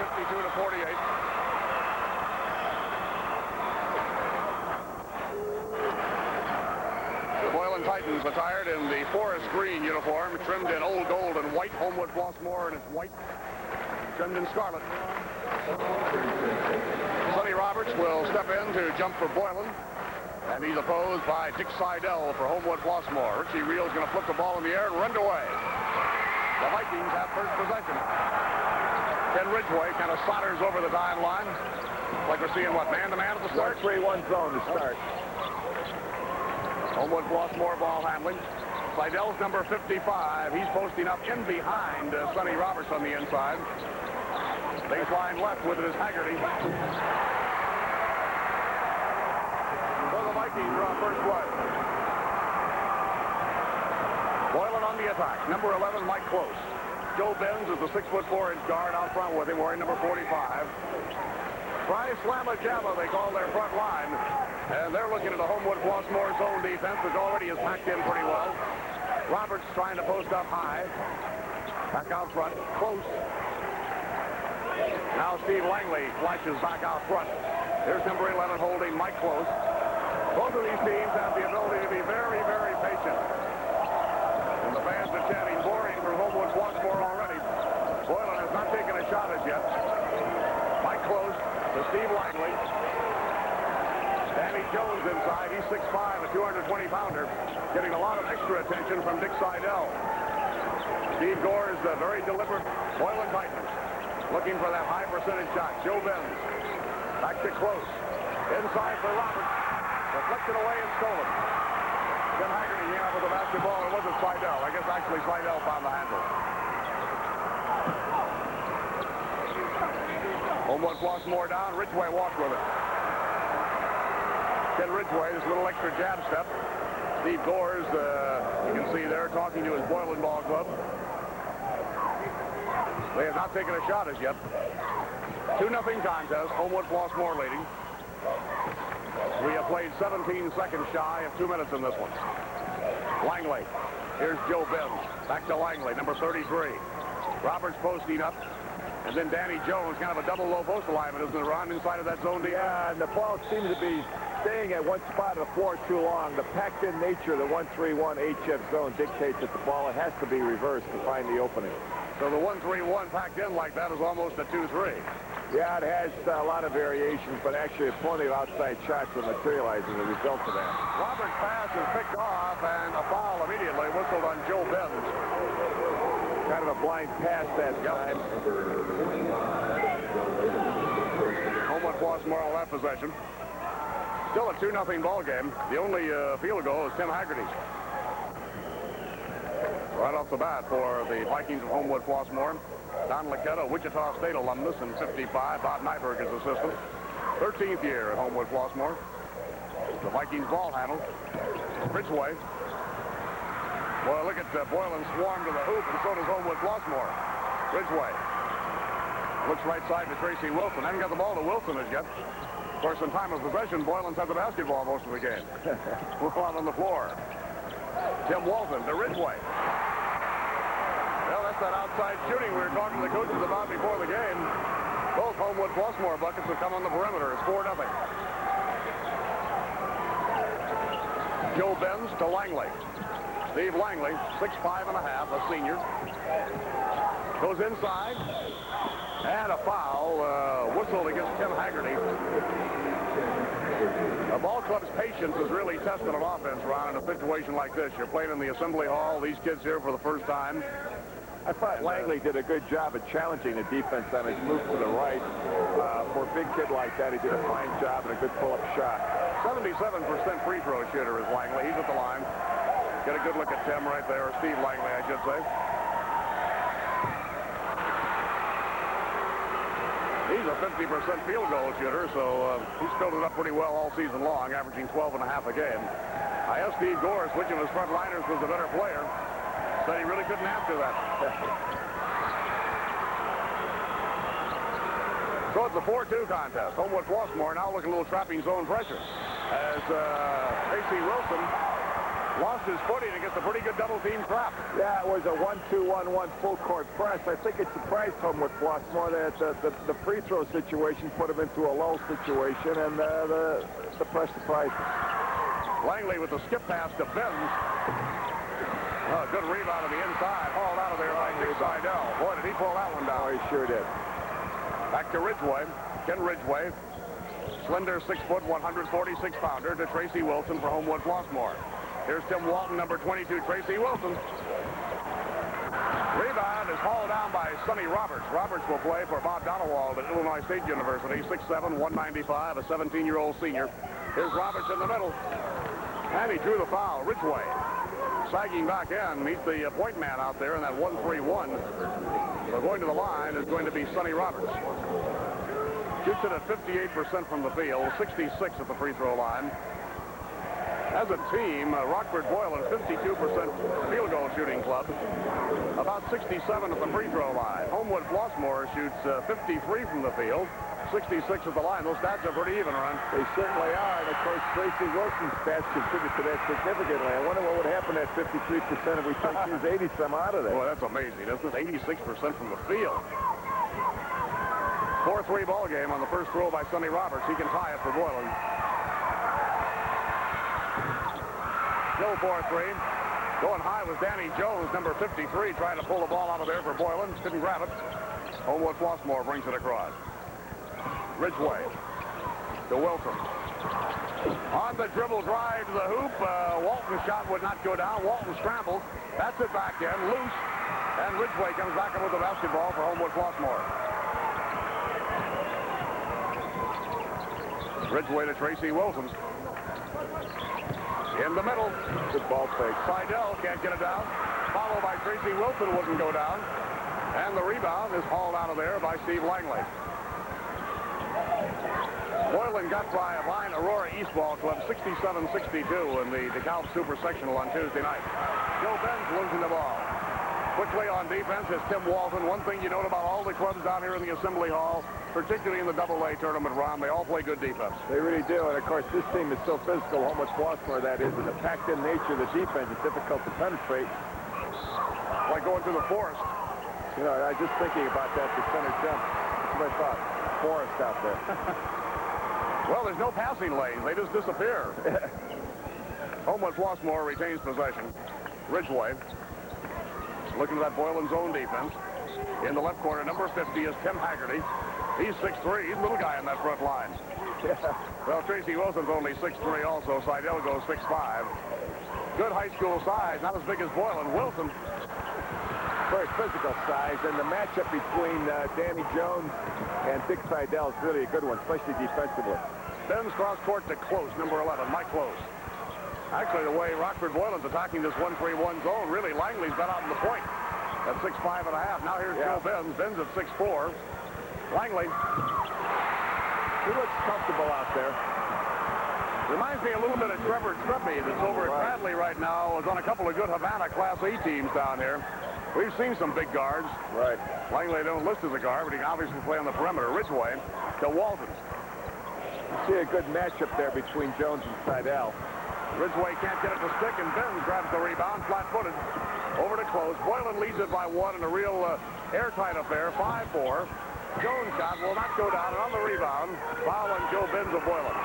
52-48. The Boylan Titans attired in the forest green uniform, trimmed in old gold and white. Homewood Flossmoor in its white, trimmed in scarlet. Sonny Roberts will step in to jump for Boylan, and he's opposed by Dick Seidel for Homewood Flossmoor. Richie Reel's going to flip the ball in the air and run away. The Vikings have first possession. Ken Ridgway kind of solders over the dime line, like we're seeing, what, man-to-man at the start? 3-1 zone to start. Homewood Flossmoor ball handling. Seidel's number 55. He's posting up in behind Sonny Roberts on the inside. Baseline left with it is Haggerty. So the Vikings draw first blood. Boylan on the attack. Number 11, Mike Close. Joe Benz is the 6'4" guard out front with him, wearing number 45. Try slamma-jamma, they call their front line. And they're looking at the Homewood Flossmoor zone defense, which already is packed in pretty well. Roberts trying to post up high. Back out front, Close. Now Steve Langley flashes back out front. Here's number 11 holding Mike Close. Both of these teams have the ability to be very, very patient. And the fans are chanting boring for Homewood Flossmoor already. Boylan has not taken a shot as yet. Mike Close to Steve Langley. Danny Jones inside. He's 6'5", a 220-pounder, getting a lot of extra attention from Dick Seidel. Steve Gore's very deliberate Boylan Titans, looking for that high percentage shot. Joe Benz back to Close. Inside for Roberts. Deflected away and stolen. Tim Haggerty came out with the basketball. It wasn't Seidel. I guess actually Seidel found the handle. Homewood Flossmoor down. Ridgway walked with it. Ken Ridgway, this little extra jab step. Steve Gores, you can see there, talking to his Boylan ball club. They have not taken a shot as yet. 2-0 contest. Homewood Flossmoor leading. We have played 17 seconds shy of 2 minutes in this one. Langley. Here's Joe Benz. Back to Langley, number 33. Roberts posting up. And then Danny Jones, kind of a double low post alignment, isn't it, Ron, inside of that zone defense? Yeah, and the ball seems to be staying at one spot of the floor too long. The packed-in nature of the 1-3-1 HF zone dictates that the ball has to be reversed to find the opening. So the 1-3-1 packed in like that is almost a 2-3. Yeah, it has a lot of variations, but actually plenty of outside shots will materialize as a result of that. Roberts' pass is picked off, and a foul immediately whistled on Joe Benz. Kind of a blind pass that time. Homewood Flossmoor on that possession. Still a 2-0 ball game. The only field goal is Tim Haggerty's. Right off the bat for the Vikings of Homewood Flossmoor. Don Laquetta, Wichita State alumnus, in 55. Bob Nyberg is assistant. 13th year at Homewood Flossmoor. The Vikings ball handle. Ridgway. Boy, look at Boylan swarm to the hoop, and so does Homewood Flossmoor. Ridgway. Looks right side to Tracy Wilson. Haven't got the ball to Wilson as yet. Of course, in time of possession, Boylan's had the basketball most of the game. We're out on the floor. Tim Walton to Ridgway. Well, that's that outside shooting we were talking to the coaches about before the game. Both Homewood Flossmoor buckets have come on the perimeter. It's 4-0. Joe Benz to Langley. Steve Langley, 6'5 and a half, a senior. Goes inside. And a foul whistled against Tim Haggerty. The ball club's patience is really tested on offense, Ron, in a situation like this. You're playing in the Assembly Hall, these kids here for the first time. I thought Langley did a good job of challenging the defense on his move to the right. For a big kid like that, he did a fine job and a good pull-up shot. 77% free throw shooter is Langley. He's at the line. Get a good look at Tim right there, or Steve Langley, I should say. He's a 50% field goal shooter, so he's filled it up pretty well all season long, averaging 12 and a half a game. I asked Steve Gores which of his front liners was the better player. Said he really couldn't answer that. So it's a 4-2 contest. Homewood Flossmoor now looking a little trapping zone pressure as Tracy Wilson lost his footing and gets a pretty good double team trap. Yeah, it was a 1-2-1-1 full court press. I think it surprised Homewood Flossmoor that the free throw situation put him into a low situation, and the press surprised him. Langley with the skip pass to Benz. Oh, good rebound on the inside. Hauled out of there by Dick Seidel. Boy, did he pull that one down. Oh, he sure did. Back to Ridgway. Ken Ridgway. Slender 6-foot, 146-pounder to Tracy Wilson for Homewood Flossmoor. Here's Tim Walton, number 22, Tracy Wilson. Rebound is hauled down by Sonny Roberts. Roberts will play for Bob Donewald at Illinois State University, 6'7", 195, a 17-year-old senior. Here's Roberts in the middle. And he drew the foul. Ridgway sagging back in. Meets the point man out there in that 1-3-1. So going to the line is going to be Sonny Roberts. Shoots it at 58% from the field, 66 at the free throw line. As a team, Rockford Boylan, 52% field goal shooting club, about 67 at the free throw line. Homewood Flossmoor shoots 53 from the field, 66 at the line. Those stats are pretty even, Ron. They certainly are, and of course, Tracy Wilson's stats contribute to that significantly. I wonder what would happen at 53% if we take his 80-some out of there. Boy, that's amazing, isn't it? 86% from the field. 4-3 ball game on the first throw by Sonny Roberts. He can tie it for Boylan. Still 4-3. Going high was Danny Jones, number 53, trying to pull the ball out of there for Boylan. Couldn't grab it. Homewood Flossmoor brings it across. Ridgway to Wilson. On the dribble drive to the hoop. Walton's shot would not go down. Walton scrambles. That's it back in. Loose. And Ridgway comes back in with the basketball for Homewood Flossmoor. Ridgway to Tracy Wilson. In the middle. Good ball fake. Seidel can't get it down. Followed by Tracy Wilson wouldn't go down. And the rebound is hauled out of there by Steve Langley. Boylan got by a line Aurora East Ball Club 67-62 in the DeKalb Super Sectional on Tuesday night. Joe Benz losing the ball. Quickly on defense is Tim Walton. One thing you note about all the clubs down here in the Assembly Hall, particularly in the AA tournament, Ron, they all play good defense. They really do, and of course this team is so physical, Homewood Flossmoor that is, and the packed-in nature of the defense is difficult to penetrate. Like going through the forest. You know, I was just thinking about that, the center jump. That's what I thought. Forest out there. Well, there's no passing lanes. They just disappear. Homewood Flossmoor retains possession. Ridgway looking at that Boylan zone defense. In the left corner, number 50 is Tim Haggerty. He's 6'3". He's a little guy in that front line. Yeah. Well, Tracy Wilson's only 6'3" also. Seidel goes 6'5". Good high school size. Not as big as Boylan. Wilson. Very physical size, and the matchup between Danny Jones and Dick Seidel is really a good one, especially defensively. Ben's cross court to Close, number 11, Mike Close. Actually, the way Rockford Boylan's attacking this 1-3-1 zone, really, Langley's got out in the point at 6'5 and a half. Now here's Joe Benz. Benz at 6'4". Langley. He looks comfortable out there. Reminds me a little bit of Trevor Trebby that's over at Bradley right now. Is on a couple of good Havana Class A teams down here. We've seen some big guards. Right. Langley don't list as a guard, but he can obviously play on the perimeter. Ridgway to Walton. You see a good matchup there between Jones and Seidel. Ridgway can't get it to stick, and Benz grabs the rebound, flat-footed. Over to Close. Boylan leads it by 1 in a real airtight affair, 5-4. Jones shot will not go down, and on the rebound, foul on Joe Benz of Boylan.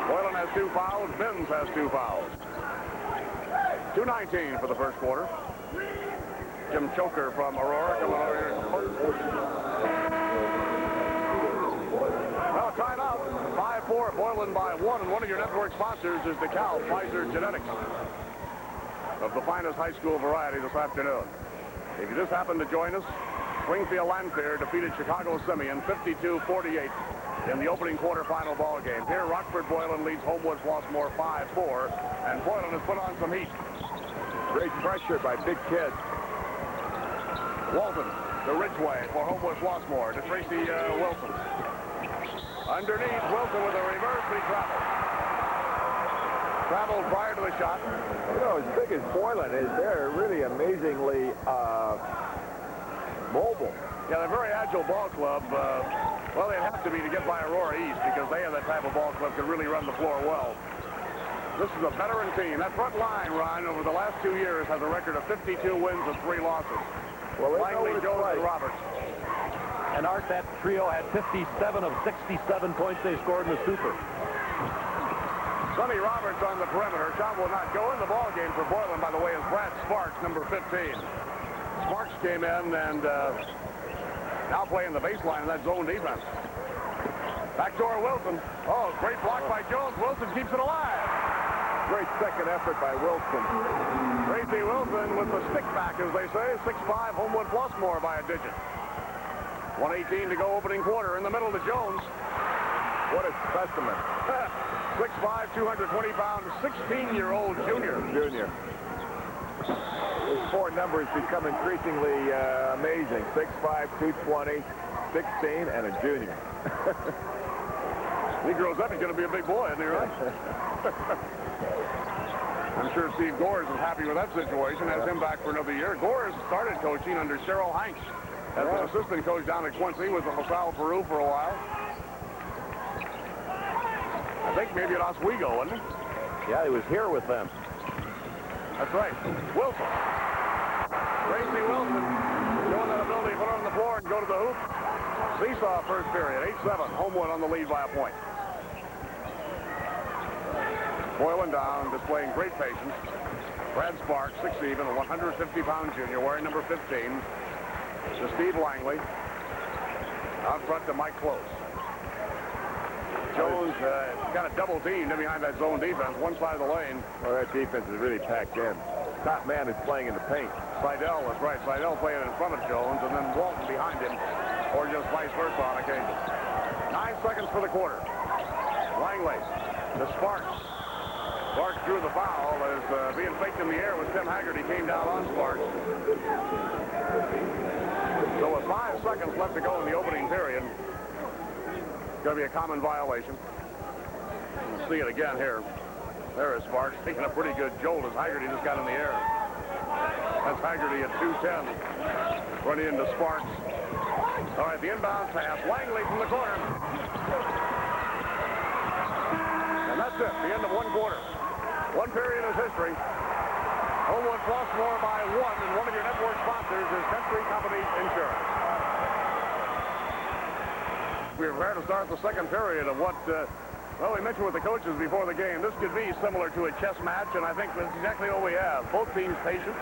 Boylan has 2 fouls. Benz has 2 fouls. 2:19 for the first quarter. Jim Choker from Aurora coming over here. Well, tied up. 5-4, Boylan by 1, and one of your network sponsors is DeKalb Pfizer Genetics, of the finest high school variety this afternoon. If you just happen to join us, Springfield Lanphier defeated Chicago Simeon 52-48 in the opening quarterfinal ball game. Here, Rockford Boylan leads Homewood Flossmoor 5-4, and Boylan has put on some heat. Great pressure by big kids. Walton to Ridgway for Homewood Flossmoor to Tracy Wilson. Underneath, Wilson with a reverse, but he traveled. Traveled prior to the shot. You know, as big as Boylan is, they're really amazingly mobile. Yeah, they're a very agile ball club. Well, they'd have to be to get by Aurora East because they have that type of ball club, can really run the floor well. This is a veteran team. That front line, Ron, over the last 2 years has a record of 52 wins and 3 losses. Well, Langley, Jones, and Roberts. And Art, that trio had 57 of 67 points they scored in the Super. Sonny Roberts on the perimeter. Shot will not go in the ball game for Boylan, by the way, is Brad Sparks, number 15. Sparks came in and now playing the baseline in that zone defense. Backdoor Wilson. Oh, great block by Jones. Wilson keeps it alive. Great second effort by Wilson. Tracy Wilson with the stick back, as they say. 6'5", Homewood Flossmoor by a digit. 1:18 to go opening quarter. In the middle to Jones. What a specimen. 6'5", 220-pound, 16-year-old junior. His 4 numbers become increasingly amazing. 6'5", 220, 16, and a junior. He grows up, he's going to be a big boy, isn't he, right? I'm sure Steve Gores is happy with that situation, has him back for another year. Gores started coaching under Cheryl Hanks as an assistant coach down at Quincy, was at LaSalle, Peru for a while. I think maybe at Oswego, wasn't he? Yeah, he was here with them. That's right. Wilson. Tracy Wilson showing that ability to put it on the floor and go to the hoop. Seesaw first period, 8-7. Homewood on the lead by a point. Boylan down, displaying great patience. Brad Sparks, 6 even, a 150-pound junior, wearing number 15. To Steve Langley. Out front to Mike Close. Jones got a double teamed in behind that zone defense, one side of the lane. Well, that defense is really packed in. Top man is playing in the paint. Seidel was right. Seidel playing in front of Jones, and then Walton behind him, or just vice versa on occasion. 9 seconds for the quarter. Langley to Sparks. Sparks drew the foul as being faked in the air with Tim Haggerty came down on Sparks. So with 5 seconds left to go in the opening period, it's going to be a common violation. We'll see it again here. There is Sparks taking a pretty good jolt as Haggerty just got in the air. That's Haggerty at 210. Running into Sparks. All right, the inbound pass. Langley from the corner. And that's it, the end of 1 quarter. 1 period is history. Homewood Flossmoor by 1, and one of your network sponsors is Country Company Insurance. We're prepared to start the second period of what, well, we mentioned with the coaches before the game, this could be similar to a chess match, and I think that's exactly what we have. Both teams patient,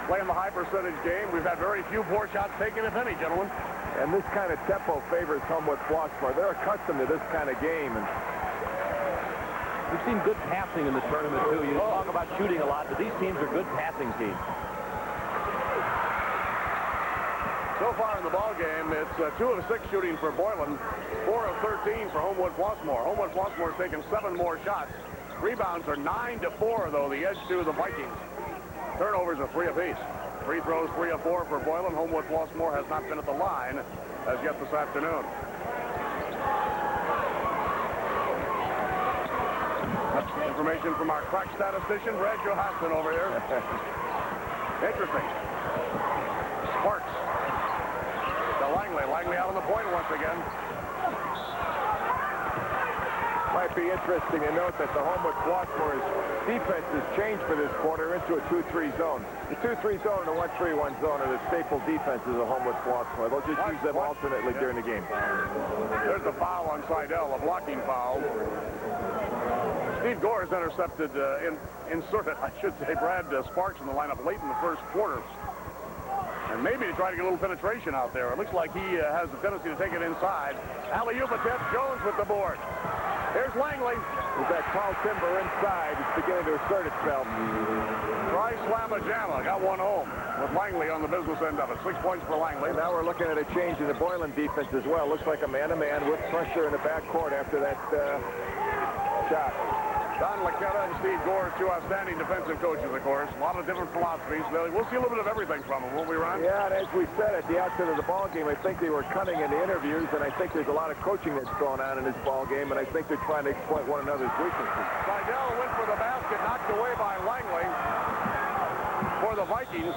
playing the high percentage game. We've had very few poor shots taken, if any, gentlemen. And this kind of tempo favors Homewood Flossmoor. They're accustomed to this kind of game. And we've seen good passing in this tournament, too. You talk about shooting a lot, but these teams are good passing teams. So far in the ball game, it's 2 of 6 shooting for Boylan, 4 of 13 for Homewood Flossmoor. Homewood Flossmoor has taken 7 more shots. Rebounds are 9-4, though, the edge to the Vikings. Turnovers are 3 apiece. Free throws 3 of 4 for Boylan. Homewood Flossmoor has not been at the line as yet this afternoon. That's information from our crack statistician, Brad Johansson, over here. Interesting. Sparks. To Langley. Langley out on the point once again. might be interesting to note that the Homewood Flossmoor's defense has changed for this quarter into a 2-3 zone. The 2-3 zone and the 1-3-1 zone are the staple defenses of Homewood Flossmoor. They'll just use them alternately during the game. There's a foul on Seidel, a blocking foul. Steve Gores intercepted, inserted, I should say, Brad Sparks in the lineup late in the first quarter. And maybe to try to get a little penetration out there. It looks like he has the tendency to take it inside. Alley-oop attempt, Jones with the board. Here's Langley. With that tall timber inside, it's beginning to assert itself. Try slam-a-jamma, got one home with Langley on the business end of it. 6 points for Langley. Now we're looking at a change in the Boylan defense as well. Looks like a man-to-man with pressure in the backcourt after that shot. Don Laquetta and Steve Gores, two outstanding defensive coaches, of course. A lot of different philosophies. We'll see a little bit of everything from them, won't we, Ron? Yeah, and as we said at the outset of the ball game, I think they were cunning in the interviews, and I think there's a lot of coaching that's going on in this ball game, and I think they're trying to exploit one another's weaknesses. Seidel went for the basket, knocked away by Langley for the Vikings.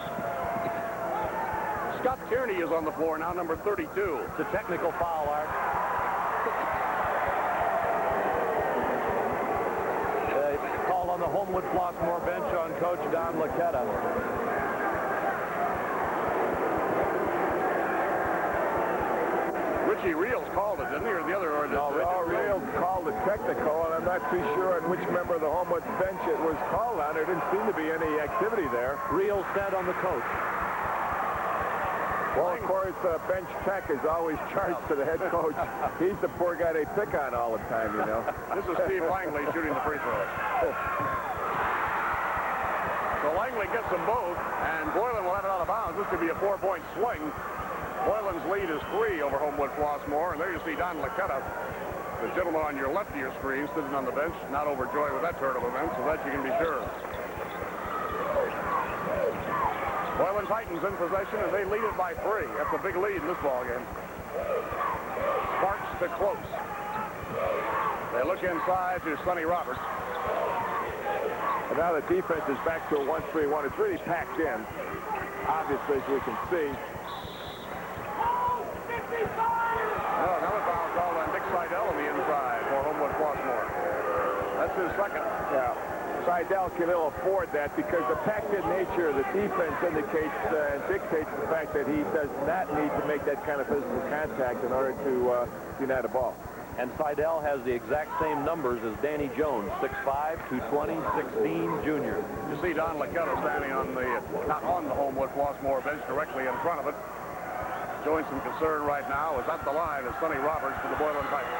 Scott Tierney is on the floor now, number 32. It's a technical foul, Art. on the Homewood-Flossmoor bench on Coach Don Laquetta. Richie Reels called it, didn't he, or the other? Or No, Reels called it technical, and I'm not too sure on which member of the Homewood bench it was called on. There didn't seem to be any activity there. Reels said on the coach. Well, of course, bench tech is always charged to the head coach. He's the poor guy they pick on all the time, you know. This is Steve Langley shooting the free throws. So Langley gets them both, and Boylan will have it out of bounds. This could be a 4-point swing. Boylan's lead is 3 over Homewood-Flossmoor, and there you see Don Laquetta, the gentleman on your left of your screen, sitting on the bench, not overjoyed with that turn of events, so that you can be sure. Boylan Titans in possession, and they lead it by 3. That's a big lead in this ballgame. Sparks to close. They look inside to Sonny Roberts. And now the defense is back to a 1-3-1. It's really packed in, obviously, as we can see. Oh, another foul called on Dick Seidel on the inside for Homewood-Flossmoor. That's his second. Yeah. Seidel can ill afford that because the packed-in nature of the defense indicates and dictates the fact that he does not need to make that kind of physical contact in order to deny the ball. And Seidel has the exact same numbers as Danny Jones, 6'5", 220, 16, junior. You see Don Laquetta standing on the, not on the Homewood-Flossmoor bench, directly in front of it. Showing some concern right now is at the line is Sonny Roberts for the Boylan Titans.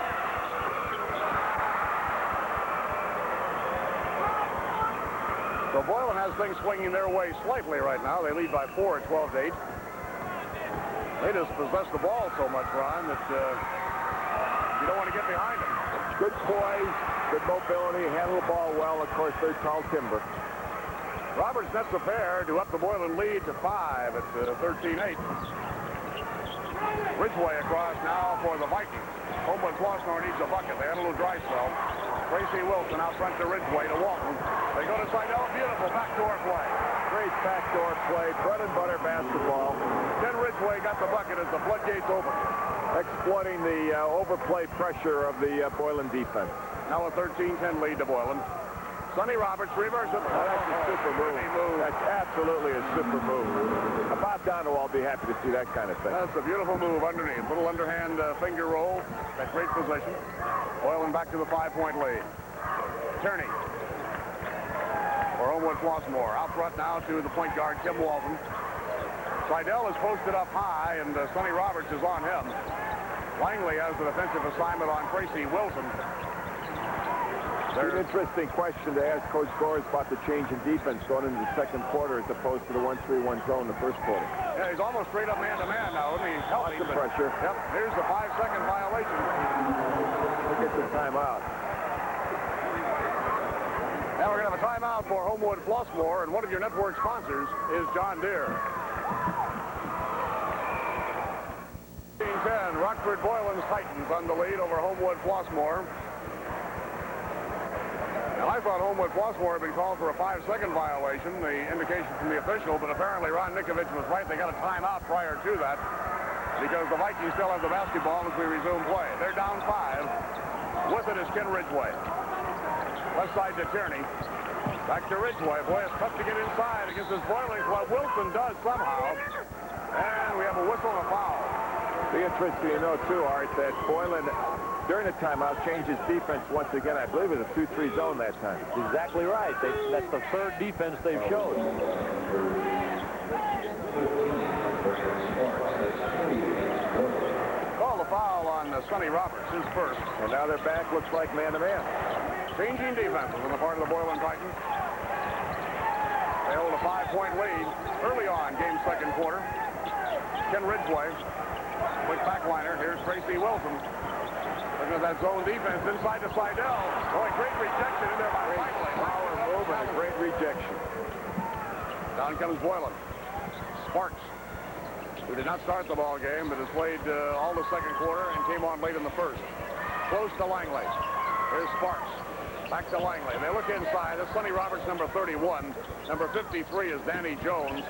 So Boylan has things swinging their way slightly right now. They lead by 4 at 12-8. They just possess the ball so much, Ron, that you don't want to get behind them. Good poise, good mobility, handle the ball well. Of course, they're tall timber. Roberts nets a pair to up the Boylan lead to 5 at 13-8. Ridgway across now for the Vikings. Homewood-Flossmoor needs a bucket. They had a little dry spell. Tracy Wilson out front to Ridgway to Walton. They go to Seidel. Beautiful backdoor play. Great backdoor play. Bread and butter basketball. Then Ridgway got the bucket as the floodgates open. Exploiting the overplay pressure of the Boylan defense. Now a 13-10 lead to Boylan. Sonny Roberts reverses it. That's a super move. That's absolutely a super move. Bob Donald will be happy to see that kind of thing. That's a beautiful move underneath. Little underhand finger roll. That great position. Boylan back to the 5-point lead. Tierney for Homewood-Flossmoor. Out front now to the point guard, Tim Walton. Seidel is posted up high, and Sonny Roberts is on him. Langley has the defensive assignment on Tracy Wilson. There's an interesting question to ask Coach Gores about the change in defense going into the second quarter as opposed to the 1-3-1 zone in the first quarter. Yeah, he's almost straight up man-to-man now, isn't he? Lots of pressure. Yep, here's the 5-second violation. Look at the timeout. Now we're going to have a timeout for Homewood-Flossmoor, and one of your network sponsors is John Deere. 10, Rockford Boylan's Titans on the lead over Homewood-Flossmoor. Now, I thought Homewood-Flossmoor had been called for a 5-second violation, the indication from the official, but apparently Ron Nikovich was right. They got a timeout prior to that because the Vikings still have the basketball as we resume play. They're down 5. With it is Ken Ridgway. Left side to Tierney. Back to Ridgway. Boy, it's tough to get inside against this Boylan. Well, Wilson does somehow. And we have a whistle and a foul. Be interesting to know, too, Art, that Boylan, during the timeout, changed his defense once again. I believe it was a 2-3 zone that time. Exactly right. That's the third defense they've shown. Call the foul on Sonny Roberts, his first. And now they're back, looks like man-to-man. Changing defenses on the part of the Boylan Titans. They hold a 5-point lead early on, game second quarter. Ken Ridgway, quick backliner. Here's Tracy Wilson. Looking at that zone defense inside to Seidel. Oh, a great rejection in there by Langley. Power move and a great rejection. Down comes Boylan. Sparks, who did not start the ball game, but has played all the second quarter and came on late in the first. Close to Langley. Here's Sparks. Back to Langley. They look inside. That's Sonny Roberts, number 31. Number 53 is Danny Jones.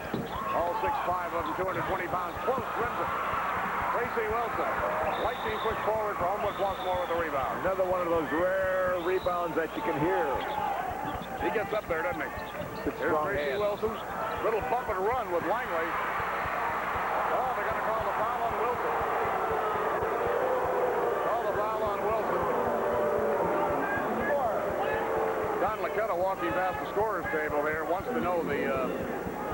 All 6'5" of them, 220 pounds. Close, rims it. Tracy Wilson. Lightning push forward for Homewood-Flossmoor with the rebound. Another one of those rare rebounds that you can hear. He gets up there, doesn't he? Good Here's strong Tracy hand. Wilson. Little bump and run with Langley. Oh, they're going to call the foul on Wilson. Call the foul on Wilson. Don Licetta walking past the scorer's table here wants to know the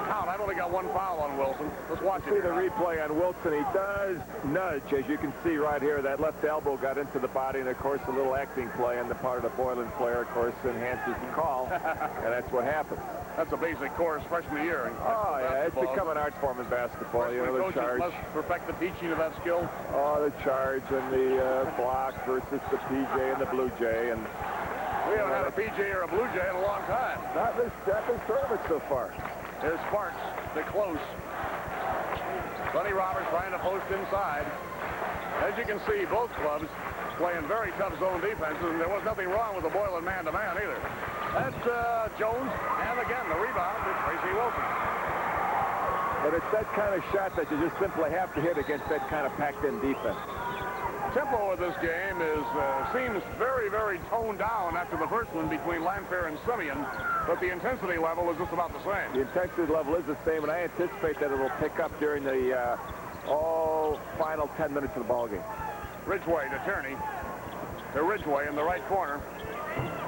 count. I've only got one foul on Wilson. Let's watch it. See the replay on Wilson. He does nudge, as you can see right here. That left elbow got into the body, and of course a little acting play on the part of the Boylan player, of course, enhances the call, and that's what happens. That's a basic course freshman year. Oh, yeah, it's become an art form in basketball. You know, the charge. Must perfect the teaching of that skill. Oh, the charge and the block versus the PJ and the Blue Jay. And we haven't had a PJ or a Blue Jay in a long time. Not this tournament so far. Here's Sparks to close. Sonny Roberts trying to post inside. As you can see, both clubs playing very tough zone defenses, and there was nothing wrong with the Boylan man-to-man either. That's Jones, and again, the rebound is Tracy Wilson. But it's that kind of shot that you just simply have to hit against that kind of packed-in defense. Tempo of this game is seems very, very toned down after the first one between Lanfair and Simeon, but the intensity level is just about the same. The intensity level is the same, and I anticipate that it will pick up during the final 10 minutes of the ballgame. Ridgway to Tierney. To Ridgway in the right corner.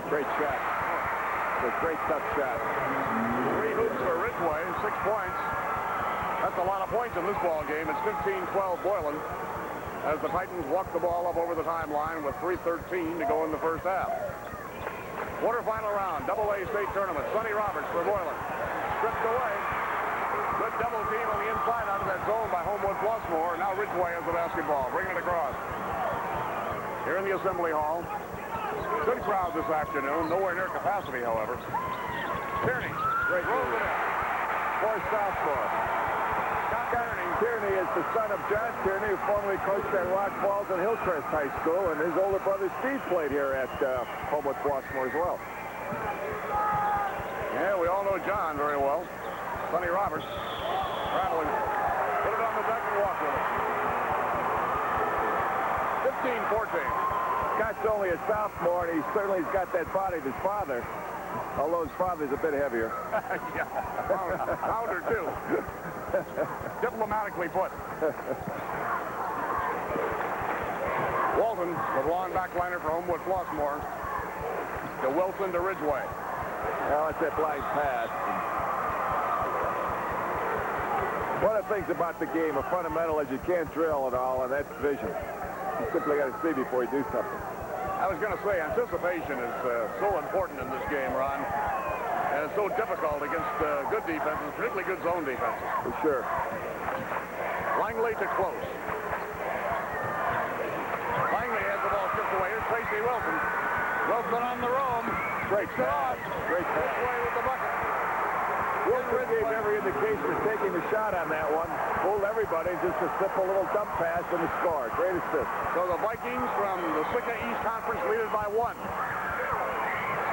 Great shot. A great tough shot. 3 hoops for Ridgway, 6 points. That's a lot of points in this ball game. It's 15-12 Boylan as the Titans walk the ball up over the timeline with 3:13 to go in the first half. Quarterfinal round, AA state tournament. Sonny Roberts for Boylan. Stripped away. Good double team on the inside out of that zone by Homewood-Flossmoor. Now Ridgway has the basketball, bringing it across. Here in the assembly hall. Good crowd this afternoon. Nowhere near capacity, however. Tierney. Great rolls it in. For sophomore. Tierney is the son of John Tierney, who formerly coached at Rock Falls and Hillcrest High School, and his older brother Steve played here at Homewood-Flossmoor as well. Yeah, we all know John very well. Sonny Roberts traveling. Put it on the deck and walk with it. 15-14. Scott's only a sophomore, and he certainly has got that body of his father, although his father's a bit heavier. Yeah, rounder too. Diplomatically put. Walton, the long backliner for Homewood-Flossmoor. To Wilson to Ridgway. Well, it's that blind pass. One of the things about the game, a fundamental, is you can't drill at all, and that's vision. You simply got to see before you do something. I was going to say, anticipation is so important in this game, Ron. And it's so difficult against good defenses, particularly good zone defenses. For sure. Langley to close. Langley has the ball stripped away. Here's Tracy Wilson. Wilson on the roam. Great pass. Great pass. Ridgway with the bucket. Wilson gave every indication of taking the shot on that one. Fooled everybody. Just a simple little dump pass and a score. Great assist. So the Vikings from the SICA East Conference lead it by 1.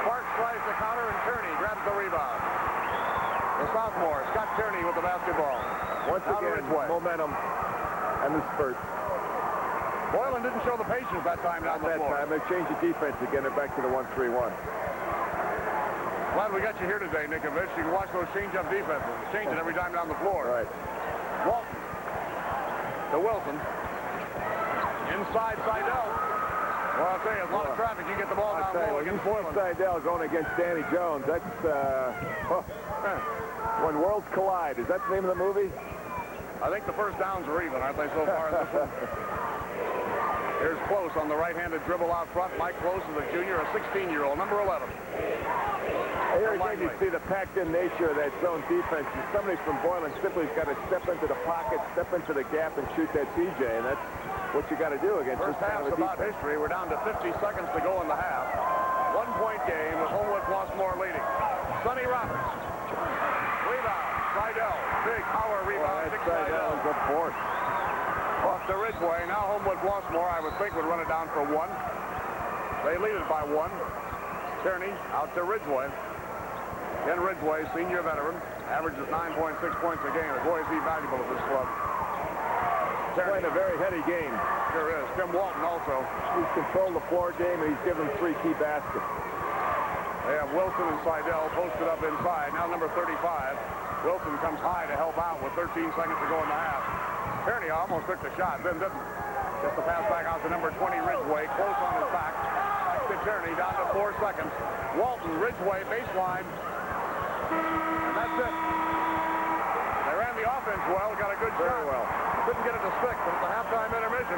Sparks tries to counter, and Tierney grabs the rebound. The sophomore, Scott Tierney with the basketball. Once again, momentum and the spurt. Boylan didn't show the patience that time down the floor. That time, they changed the defense again. They're back to the 1-3-1. Glad we got you here today, Nikovich. You can watch those change-up defenses. It's changing every time down the floor. Right. Walton to Wilson. Inside Seidel. Well, I'll tell you, a lot of traffic. You get the ball down low against Boylan. Seidel going against Danny Jones. That's When Worlds Collide. Is that the name of the movie? I think the first downs are even, aren't they, so far in this one? Here's Close on the right-handed dribble out front. Mike Close is a junior, a 16-year-old, number 11. Here again, you see the packed-in nature of that zone defense. And somebody from Boylan simply has got to step into the pocket, step into the gap, and shoot that PJ, and that's what you got to do against First this kind half's of a about defense. history. We're down to 50 seconds to go in the half. 1-point game with Homewood-Flossmoor leading. Sonny Roberts. Rebound. Seidel. Big power rebound. Well, Seidel is a force. Off to Ridgway. Now Homewood-Flossmoor, I would think, would run it down for 1. They lead it by 1. Tierney out to Ridgway. Ken Ridgway, senior veteran, averages 9.6 points a game. Boy, is he valuable at this club. Playing a very heady game. Sure is. Tim Walton also. He's controlled the floor game, and he's given 3 key baskets. They have Wilson and Seidel posted up inside. Now number 35. Wilson comes high to help out with 13 seconds to go in the half. Kearney almost took the shot, then didn't. Gets the pass back out to number 20, Ridgway, close on his back. Back to Kearney, down to 4 seconds. Walton, Ridgway, baseline. And that's it. They ran the offense well, got a good shot. Very well. Couldn't get it to stick, but at the halftime intermission,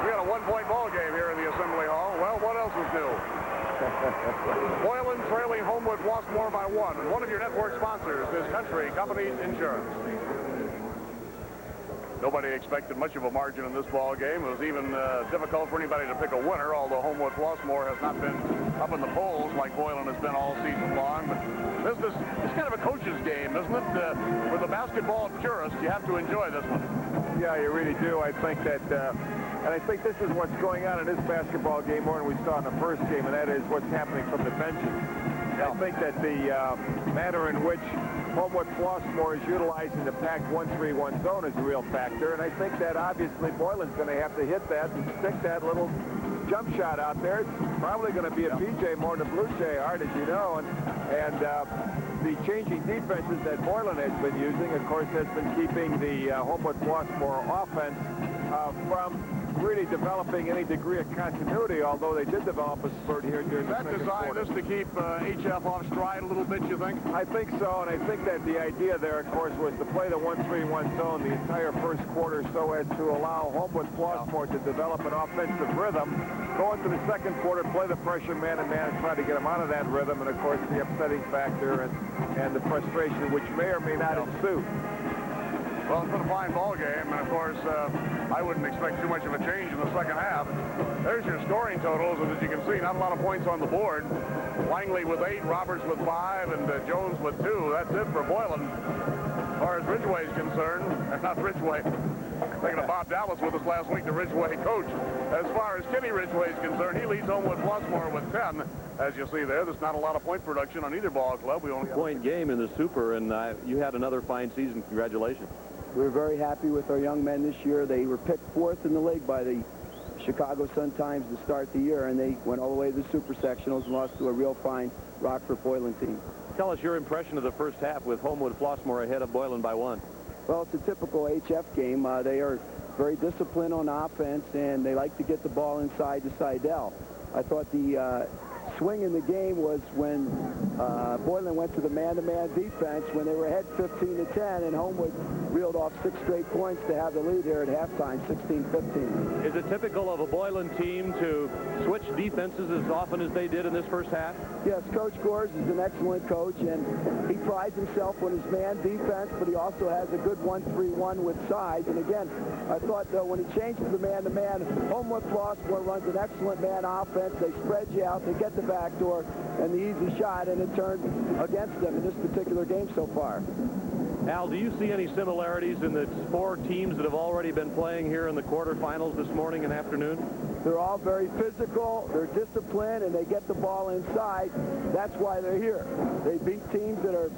we had a one-point ball game here in the Assembly Hall. Well, what else is new? Boylan trailing Homewood Flossmoor by 1. And one of your network sponsors is Country Companies Insurance. Nobody expected much of a margin in this ball game. It was even difficult for anybody to pick a winner, although Homewood Flossmoor has not been up in the polls like Boylan has been all season long. But it's kind of a coach's game, isn't it? For the basketball purist, you have to enjoy this one. Yeah, you really do. I think that, and I think this is what's going on in this basketball game more than we saw in the first game, and that is what's happening from the benches. I think that the manner in which Homewood Flossmoor is utilizing the packed 1-3-1 zone is a real factor, and I think that obviously Boylan's going to have to hit that and stick that little jump shot out there. It's probably going to be a PJ more than a Blue Jay art, as you know, and the changing defenses that Boylan has been using, of course, has been keeping the Homewood Flossmoor offense from really developing any degree of continuity, although they did develop a spurt here during the second quarter. Is that designed just to keep HF off stride a little bit, you think? I think so, and I think that the idea there, of course, was to play the 1-3-1 zone the entire first quarter so as to allow Homewood Flossmoor to develop an offensive rhythm. Go into the second quarter, play the pressure man-to-man, and try to get them out of that rhythm, and, of course, the upsetting factor and the frustration which may or may not ensue. Well, it's been a fine ball game, and of course, I wouldn't expect too much of a change in the second half. There's your scoring totals, and as you can see, not a lot of points on the board. Langley with 8, Roberts with 5, and Jones with 2. That's it for Boylan. As far as Ridgway is concerned, not Ridgway. Thinking of Bob Dallas with us last week, the Ridgway coach. As far as Kenny Ridgway is concerned, he leads Homewood Flossmoor with 10. As you see there, there's not a lot of point production on either ball club. We only point game in the Super, and you had another fine season. Congratulations. We're very happy with our young men this year. They were picked 4th in the league by the Chicago Sun-Times to start the year, and they went all the way to the Super Sectionals and lost to a real fine Rockford Boylan team. Tell us your impression of the first half with Homewood Flossmoor ahead of Boylan by 1. Well, it's a typical HF game. They are very disciplined on offense, and they like to get the ball inside to Seidel. I thought the swing in the game was when Boylan went to the man-to-man defense when they were ahead 15-10, and Homewood reeled off 6 straight points to have the lead here at halftime, 16-15. Is it typical of a Boylan team to switch defenses as often as they did in this first half? Yes, Coach Gores is an excellent coach, and he prides himself on his man defense, but he also has a good 1-3-1 with size. And again, I thought when he changed to the man-to-man, Homewood Flossmoor runs an excellent man offense. They spread you out, they get the backdoor and the easy shot, and it turned against them in this particular game so far. Al, do you see any similarities in the 4 teams that have already been playing here in the quarterfinals this morning and afternoon? They're all very physical, they're disciplined, and they get the ball inside. That's why they're here. They beat teams that are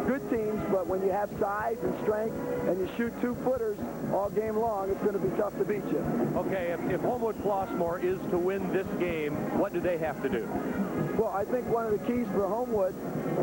good teams, but when you have size and strength and you shoot 2-footers all game long, it's going to be tough to beat you. Okay, if Homewood Flossmoor is to win this game, what do they have to do? Well, I think one of the keys for Homewood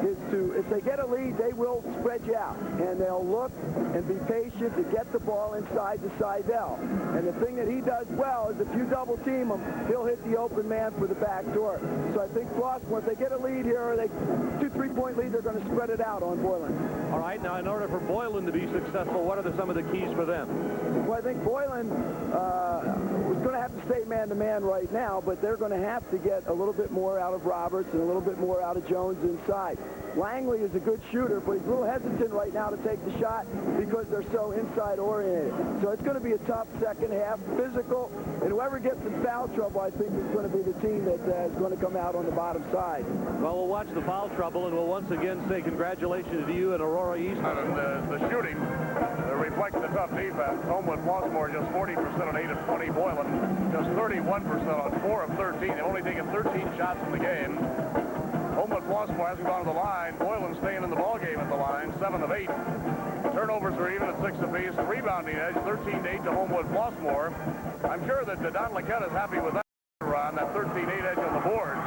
is to, if they get a lead, they will spread you out, and they'll look and be patient to get the ball inside to Seidel. And the thing that he does well is if you double team him, he'll hit the open man for the back door. So I think Flossmoor, if they get a lead here, or they 2-3-point lead, they're going to spread it out on Boylan. All right, now in order for Boylan to be successful, what are some of the keys for them? Well, I think Boylan was going to have to stay man-to-man right now, but they're going to have to get a little bit more out of Roberts and a little bit more out of Jones inside. Langley is a good shooter, but he's a little hesitant right now to take the shot because they're so inside-oriented. So it's going to be a tough second half, physical, and whoever gets in foul trouble, I think, is going to be the team that is going to come out on the bottom side. Well, we'll watch the foul trouble, and we'll once again say congratulations to you and Aurora East. And the shooting reflects the tough defense. Homewood Flossmoor just 40% on 8 of 20. Boylan just 31% on 4 of 13. They've only taken 13 shots in the game. Homewood Flossmoor hasn't gone to the line. Boylan staying in the ball game at the line, 7 of 8. Turnovers are even at 6 apiece. The rebounding edge, 13-8 to Homewood Flossmoor. I'm sure that Don Laquette is happy with that run, that 13-8 edge on the boards.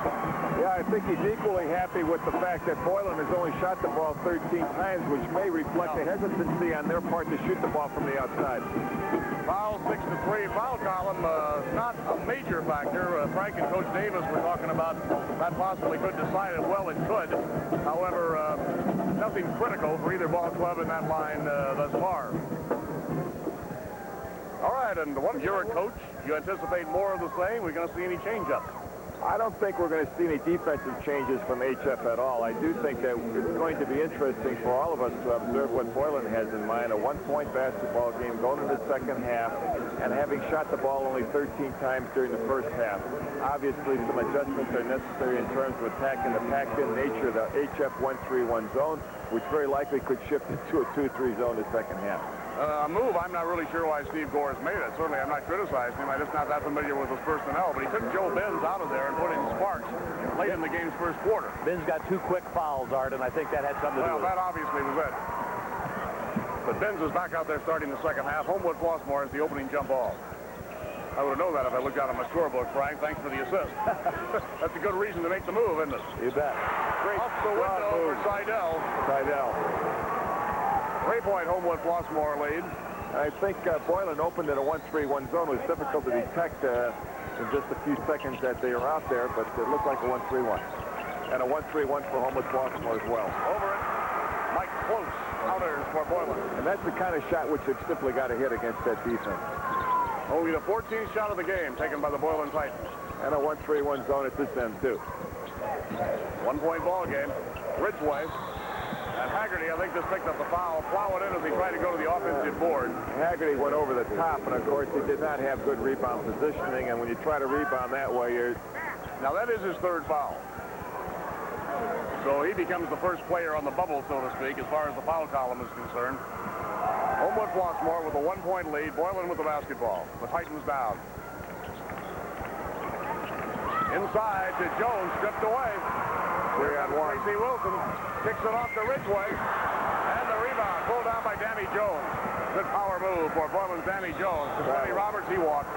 Yeah, I think think he's equally happy with the fact that Boylan has only shot the ball 13 times, which may reflect a hesitancy on their part to shoot the ball from the outside. Foul 6-3. Foul column, not a major factor. Frank and Coach Davis were talking about that possibly could decide it. Well, it could. However, nothing critical for either ball club in that line thus far. All right, and once you're a coach, you anticipate more of the same. We're going to see any change-ups. I don't think we're going to see any defensive changes from HF at all. I do think that it's going to be interesting for all of us to observe what Boylan has in mind, a one-point basketball game going into the second half and having shot the ball only 13 times during the first half. Obviously, some adjustments are necessary in terms of attacking the packed-in nature of the HF 1-3-1 zone, which very likely could shift into a 2-3 zone in the second half. A move I'm not really sure why Steve Gores made it. Certainly I'm not criticizing him. I'm just not that familiar with his personnel. But he took Joe Benz out of there and put in Sparks late in the game's first quarter. Ben's got 2 quick fouls, Art, and I think that had something to do with it. Well, that obviously was it. But Benz is back out there starting the second half. Homewood-Flossmoor is the opening jump ball. I would have known that if I looked out at my scorebook, Frank. Thanks for the assist. That's a good reason to make the move, isn't it? You bet. Great off the window for Seidel. Seidel. 3-point Homewood-Flossmoor lead. I think Boylan opened in a 1-3-1 zone. It was difficult to detect in just a few seconds that they were out there, but it looked like a 1-3-1. And a 1-3-1 for Homewood-Flossmoor as well. Over it. Mike Close. Outers for Boylan. And that's the kind of shot which they've simply got to hit against that defense. Only the 14th shot of the game taken by the Boylan Titans. And a 1-3-1 zone at this end, too. 1-point ball game. Ridgeway. And Haggerty, I think, just picked up the foul, plow it in as he tried to go to the offensive board. Haggerty went over the top, and of course, he did not have good rebound positioning, and when you try to rebound that way, you're... Now, that is his third foul. So he becomes the first player on the bubble, so to speak, as far as the foul column is concerned. Homewood-Flossmoor with a 1-point lead. Boylan with the basketball. The Titans down. Inside to Jones, stripped away. 3-on-1. Tracy Wilson kicks it off to Ridgeway. And the rebound pulled down by Danny Jones. Good power move for Boylan's Danny Jones. To Sonny Roberts, he walked.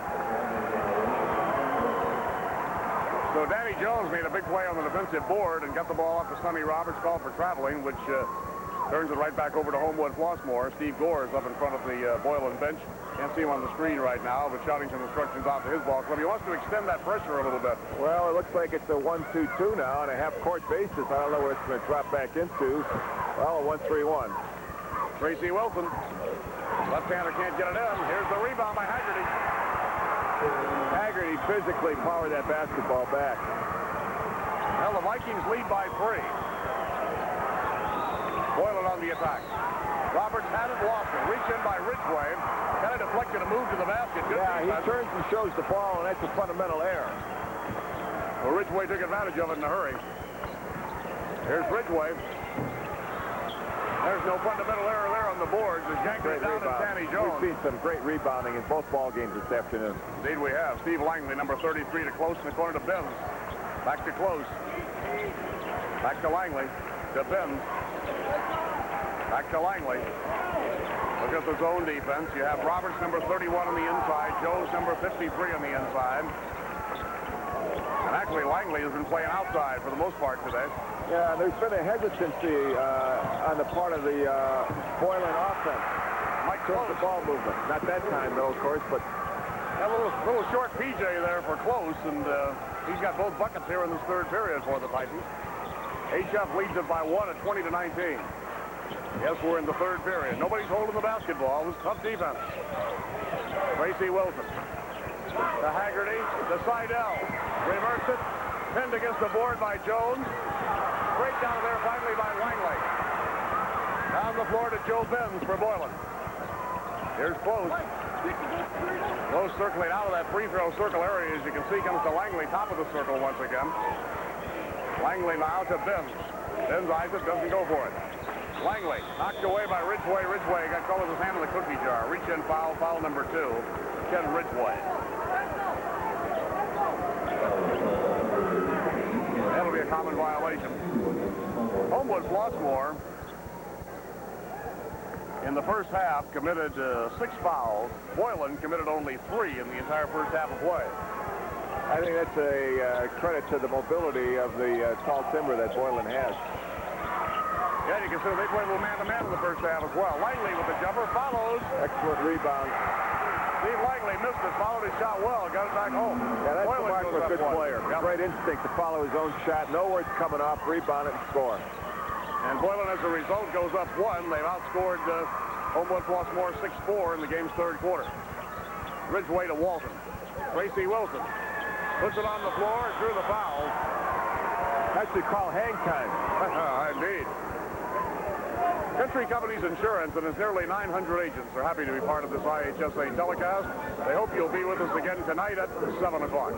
So Danny Jones made a big play on the defensive board and got the ball off to Sonny Roberts, called for traveling, which turns it right back over to Homewood-Flossmoor. Steve Gores up in front of the Boylan bench. Can't see him on the screen right now, but shouting some instructions out to his ball club. He wants to extend that pressure a little bit. Well, it looks like it's a 1-2-2 now on a half-court basis. I don't know what it's going to drop back into. Well, a 1-3-1. Tracy Wilson. Left-hander can't get it in. Here's the rebound by Haggerty. Haggerty physically powered that basketball back. Well, the Vikings lead by 3. Boylan on the attack. Roberts had it, lost it. Reach in by Ridgeway. Kind of deflected a move to the basket. Good yeah, defense. He turns and shows the ball, and that's a fundamental error. Well, Ridgeway took advantage of it in a hurry. Here's Ridgeway. There's no fundamental error there on the boards. It's yanked it down to Danny Jones. We've seen some great rebounding in both ball games this afternoon. Indeed we have. Steve Langley, number 33, to Close in the corner to Benz. Back to Close. Back to Langley. To Benz. Back to Langley. Look at the zone defense. You have Roberts, number 31 on the inside. Jones, number 53 on the inside. And actually, Langley has been playing outside for the most part today. Yeah, there's been a hesitancy on the part of the Boylan offense. Mike Close. The ball movement. Not that time, though, of course, but... A little short PJ there for Close, and he's got both buckets here in this third period for the Titans. HF leads it by 1 at 20-19. Yes, we're in the third period. Nobody's holding the basketball. It was tough defense. Tracy Wilson. To Haggerty. To Seidel. Reverse it. Pinned against the board by Jones. Straight down there finally by Langley. Down the floor to Joe Benz for Boylan. Here's Close. Close circling out of that free throw circle area. As you can see, comes to Langley, top of the circle once again. Langley now to Benz. Benz eyes it, doesn't go for it. Langley knocked away by Ridgeway. Ridgeway got caught with his hand in the cookie jar. Reach in foul, foul number 2. Ken Ridgeway. That'll be a common violation. Homewood-Flossmoor in the first half committed 6 fouls. Boylan committed only 3 in the entire first half of play. I think that's a credit to the mobility of the tall timber that Boylan has. Yeah, you can see they played a little man-to-man in the first half as well. Langley with the jumper, follows. Excellent rebound. Steve Langley missed it, followed his shot well, got it back home. Yeah, that's the Boylan mark of goes a up good one. player. Yep. Great instinct to follow his own shot. Know where it's coming off, rebound it, and score. And Boylan, as a result, goes up one. They've outscored Homewood-Flossmoor 6-4 in the game's third quarter. Ridgway to Walton. Tracy Wilson puts it on the floor, drew the foul. That's what you call hang time. Indeed. Country Companies Insurance and its nearly 900 agents are happy to be part of this IHSA telecast. They hope you'll be with us again tonight at 7 o'clock.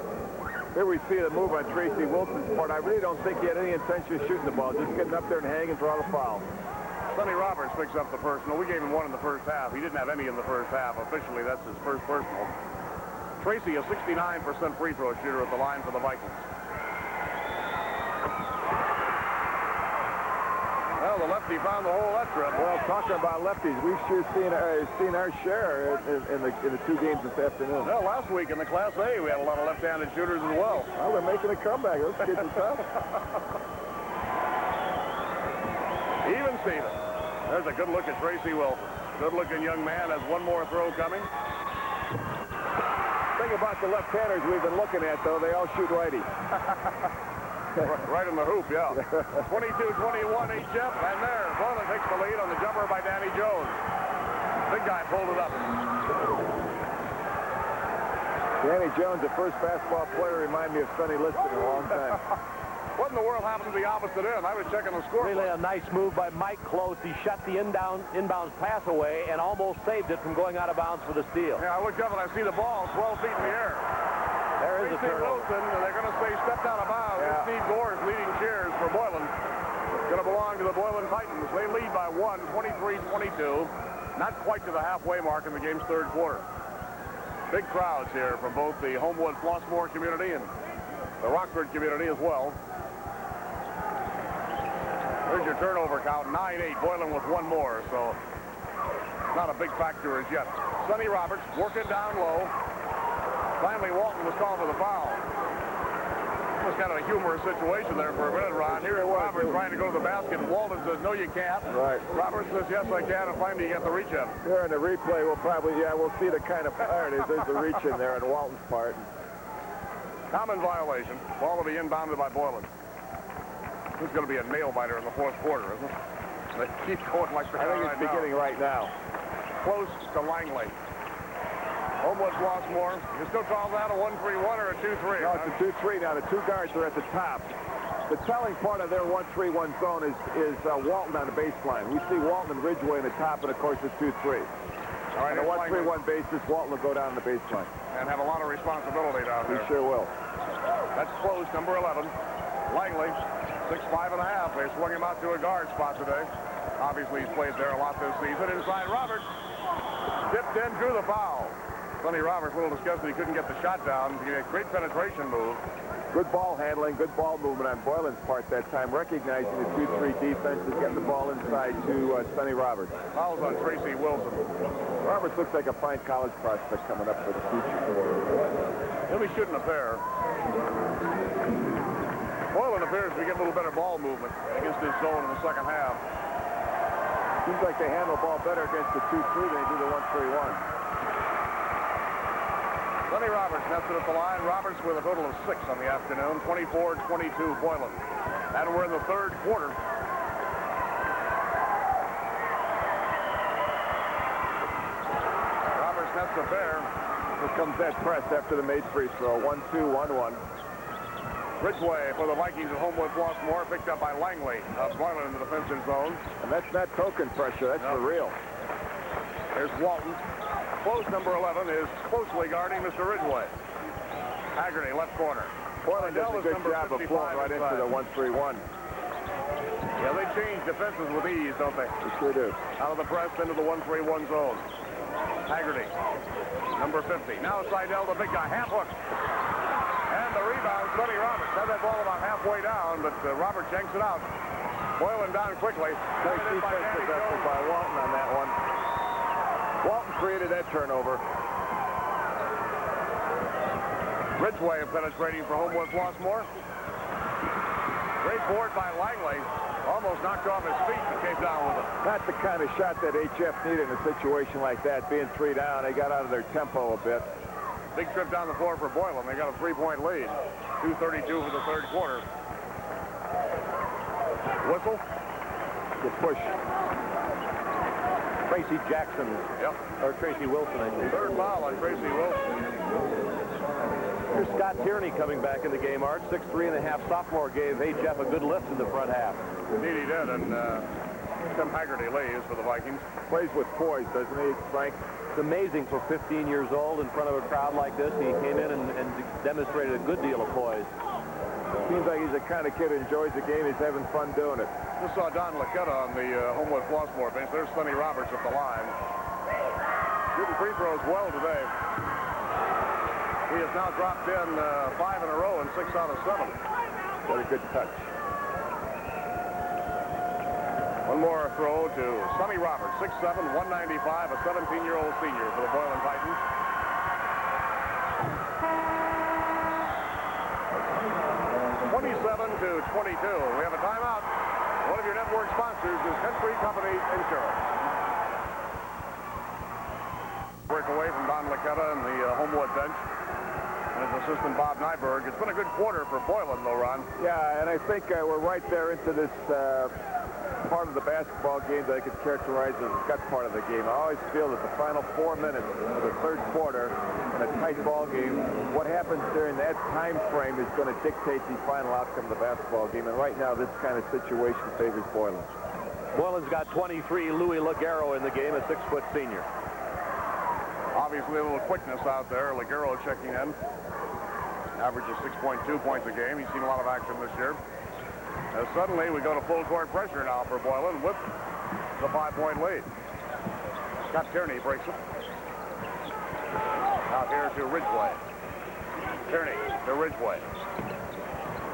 Here we see the move on Tracy Wilson's part. I really don't think he had any intention of shooting the ball, just getting up there and hang and draw the foul. Sonny Roberts picks up the personal. We gave him one in the first half. He didn't have any in the first half. Officially, that's his first personal. Tracy, a 69% free throw shooter at the line for the Vikings. Well, the lefty found the hole that trip. Well, talking about lefties, we've sure seen our share in the two games this afternoon. Well, last week in the Class A, we had a lot of left-handed shooters as well. Well, they're making a comeback. Those kids are tough. Even Stevens. There's a good look at Tracy Wilson. Good-looking young man has one more throw coming. Thing about the left-handers we've been looking at, though, they all shoot righty. Right in the hoop, yeah. 22-21 HF, and there, Boylan takes the lead on the jumper by Danny Jones. Big guy pulled it up. Danny Jones, the first basketball player, reminded me of Sonny Liston in a long time. What in the world happened to the opposite end? I was checking the score. Really a nice move by Mike Close. He shut the inbounds pass away and almost saved it from going out of bounds for the steal. Yeah, I looked up and I see the ball 12 feet in the air. There is a Tracy turnover. Wilson, and they're going to say stepped out of bounds. Yeah. Steve Gore's leading cheers for Boylan. It's going to belong to the Boylan Titans. They lead by 23-22. Not quite to the halfway mark in the game's third quarter. Big crowds here from both the Homewood-Flossmoor community and the Rockford community as well. There's your turnover count, 9-8. Boylan with one more, so not a big factor as yet. Sonny Roberts working down low. Finally, Walton was called for the foul. It was kind of a humorous situation there for a minute, Ron. Here Roberts trying to go to the basket. Walton says, no, you can't. Right. Roberts says, yes, I can, and finally you get the reach in. Here in the replay, we'll see the kind of part. There's the reach in there on Walton's part. Common violation. Ball will be inbounded by Boylan. This is going to be a nail-biter in the fourth quarter, isn't it? They keep going like they're I think it's beginning right now. Close to Langley. Homewood-Flossmoor. You still call that a 1-3-1 or a 2-3? No, it's a 2-3 now. The two guards are at the top. The telling part of their 1-3-1 zone is Walton on the baseline. We see Walton and Ridgway in the top, and of course it's 2-3. All right, on a 1-3-1 basis, Walton will go down the baseline. And have a lot of responsibility down there. He sure will. That's close, number 11. Langley, 6'5.5". They swung him out to a guard spot today. Obviously, he's played there a lot this season. Inside Roberts. Dipped in, drew the foul. Sonny Roberts a little disgusted he couldn't get the shot down. He had a great penetration move. Good ball handling, good ball movement on Boylan's part that time, recognizing the 2-3 defense and getting the ball inside to Sonny Roberts. Fouls on Tracy Wilson. Roberts looks like a fine college prospect coming up for the future. He'll be shooting a pair. Boylan appears to get a little better ball movement against his zone in the second half. Seems like they handle the ball better against the 2-3 than they do the 1-3-1. Sonny Roberts nested at the line. Roberts with a total of 6 on the afternoon. 24-22 Boylan. And we're in the third quarter. Roberts nets a pair. Here comes that press after the made free throw. 1-2, 1-1. Ridgway for the Vikings at Homewood-Flossmoor, picked up by Langley. Boylan in the defensive zone. And that's not token pressure. That's for real. There's Walton. Close number 11 is closely guarding Mr. Ridgway. Haggerty, left corner. Boylan does a good job of flowing right into the 1-3-1. Yeah, they change defenses with ease, don't they? They sure do. Out of the press into the 1-3-1 zone. Haggerty, number 50. Now Seidel, the big guy, half hook. And the rebound, Sonny Roberts. Had that ball about halfway down, but Roberts yanks it out. Boylan down quickly. Nice defensive effort by Walton on that one. Walton created that turnover. Ridgway penetrating for Homewood Flossmoor. Great board by Langley. Almost knocked off his feet and came down with it. Not the kind of shot that HF needed in a situation like that. Being 3 down, they got out of their tempo a bit. Big trip down the floor for Boylan. They got a 3-point lead. 2:32 for the third quarter. Whistle. Good push. Tracy Jackson. Yep. Or Tracy Wilson, I think. Third foul on Tracy Wilson. Here's Scott Tierney coming back in the game, Art. 6'3.5" sophomore gave HF a good lift in the front half. Indeed he did, and Tim Haggerty leaves for the Vikings. Plays with poise, doesn't he, Frank? It's amazing for 15 years old in front of a crowd like this. He came in and demonstrated a good deal of poise. Seems like he's the kind of kid who enjoys the game. He's having fun doing it. Just saw Don Laquetta on the Homewood Flossmoor bench. There's Sonny Roberts at the line. Shooting free throws well today. He has now dropped in 5 in a row and 6 out of 7. Got a good touch. One more throw to Sonny Roberts, 6'7", 195, a 17-year-old senior for the Boylan Titans. To 22. We have a timeout. One of your network sponsors is Country Company Insurance. Break away from Don Laquetta and the Homewood bench. And his assistant Bob Nyberg. It's been a good quarter for Boylan, though, Ron. Yeah, and I think we're right there into this part of the basketball game that I could characterize as the gut part of the game. I always feel that the final 4 minutes of the third quarter in a tight ball game, what happens during that time frame is going to dictate the final outcome of the basketball game. And right now, this kind of situation favors Boylan. Boylan's got 23. Louis Ligero in the game, a 6-foot senior. Obviously, a little quickness out there. Ligero checking in. Averages 6.2 points a game. He's seen a lot of action this year. Suddenly, we go to full court pressure now for Boylan with the 5-point lead. Scott Tierney breaks it. Out here to Ridgway. Tierney to Ridgway.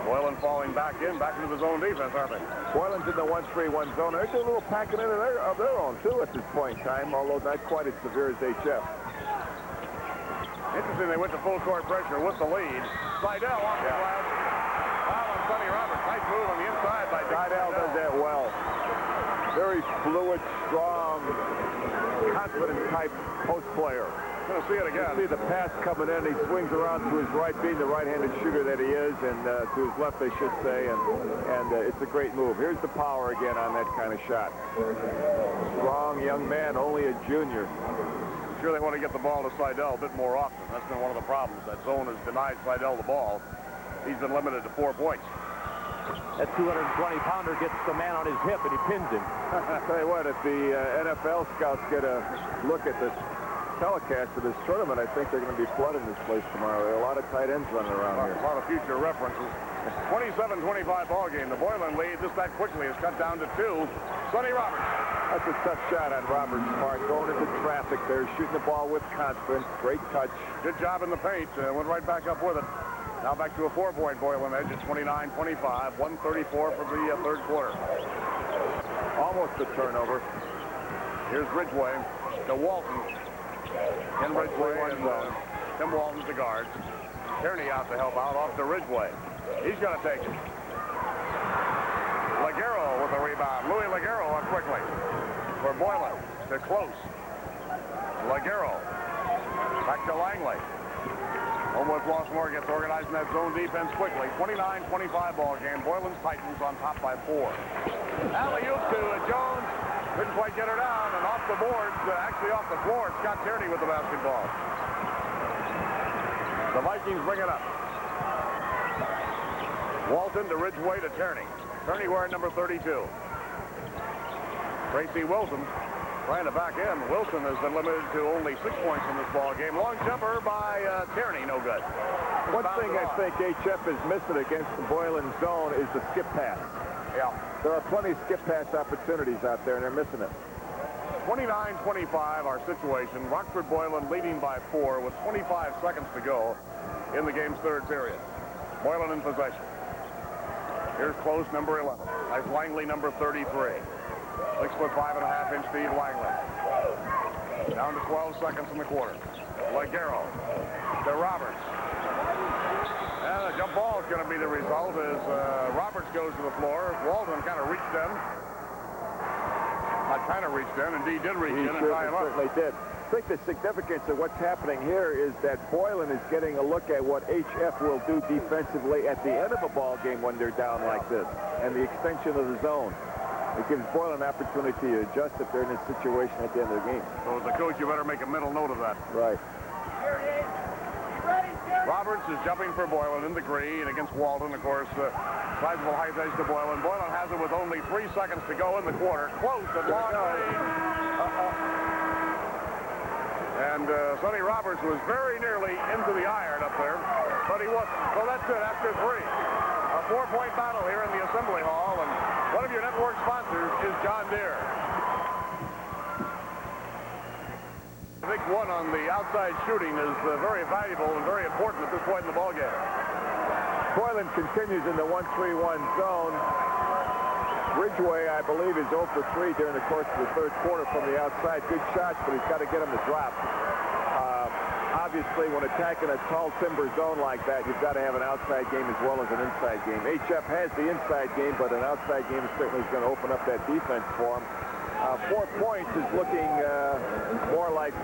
Boylan falling back into the zone defense, aren't they? Boylan's in the 1-3-1 zone. They're doing a little packing in of their own, too, at this point in time, although not quite as severe as HF. Interesting, they went to full court pressure with the lead. Seidel off the glass. Foul on Sonny Roberts. Nice move on the inside by Seidel does that well. Very fluid, strong, confident type post player. Going to see it again. You see the pass coming in. He swings around to his right, being the right-handed shooter that he is, and to his left, I should say, and it's a great move. Here's the power again on that kind of shot. Strong young man, only a junior. Sure, they want to get the ball to Seidel a bit more often. That's been one of the problems. That zone has denied Seidel the ball. He's been limited to 4 points. That 220-pounder gets the man on his hip, and he pins him. I'll tell you what, if the NFL scouts get a look at this telecast of this tournament, I think they're going to be flooding this place tomorrow. There are a lot of tight ends running around here. A lot of future references. 27-25 ball game. The Boylan lead just that quickly is cut down to 2. Sonny Roberts. That's a tough shot on Roberts' part. Going into traffic there, shooting the ball with confidence. Great touch. Good job in the paint. Went right back up with it. Now back to a 4-point Boylan edge at 29-25. 1:34 for the third quarter. Almost a turnover. Here's Ridgway to Walton. In Ridgway and Tim Walton's the guard. Tierney out to help out off to Ridgway. He's going to take it. Ligero with a rebound. Louis Ligero up quickly for Boylan to close. Ligero back to Langley. Homewood Flossmoor gets organized in that zone defense quickly. 29-25 ball game. Boylan's Titans on top by 4. Alley-oop to Jones. Couldn't quite get her down, and off the boards, actually off the floor, Scott Tierney with the basketball. The Vikings bring it up. Walton to Ridgway to Tierney. Tierney wearing number 32. Tracy Wilson trying to back in. Wilson has been limited to only 6 points in this ball game. Long jumper by Tierney, no good. One thing I think HF is missing against the Boylan zone is the skip pass. Yeah. There are plenty of skip pass opportunities out there, and they're missing it. 29-25 our situation. Rockford Boylan leading by 4 with 25 seconds to go in the game's third period. Boylan in possession. Here's close number 11. That's Langley number 33. 6'5", 5.5-inch speed Langley. Down to 12 seconds in the quarter. Ligero to Roberts. And a jump ball is going to be the result as Roberts goes to the floor. Walton kind of reached in. Not kind of reached in. Indeed, did reach in and tie him up. Certainly did. I think the significance of what's happening here is that Boylan is getting a look at what HF will do defensively at the end of a ball game when they're down like this, and the extension of the zone. It gives Boylan an opportunity to adjust if they're in this situation at the end of the game. So as a coach, you better make a mental note of that. Right. Roberts is jumping for Boylan in the green against Walton. Of course, sizable height edge to Boylan. Boylan has it with only 3 seconds to go in the quarter. Close and long range. And Sonny Roberts was very nearly into the iron up there, but he wasn't. So that's it after 3. A 4-point battle here in the Assembly Hall, and one of your network sponsors is John Deere. I think one on the outside shooting is very valuable and very important at this point in the ballgame. Boylan continues in the 1-3-1 zone. Ridgway, I believe, is 0 for 3 during the course of the third quarter from the outside. Good shots, but he's got to get them to drop. Obviously, when attacking a tall timber zone like that, you've got to have an outside game as well as an inside game. HF has the inside game, but an outside game certainly is going to open up that defense for him. 4 points is looking more like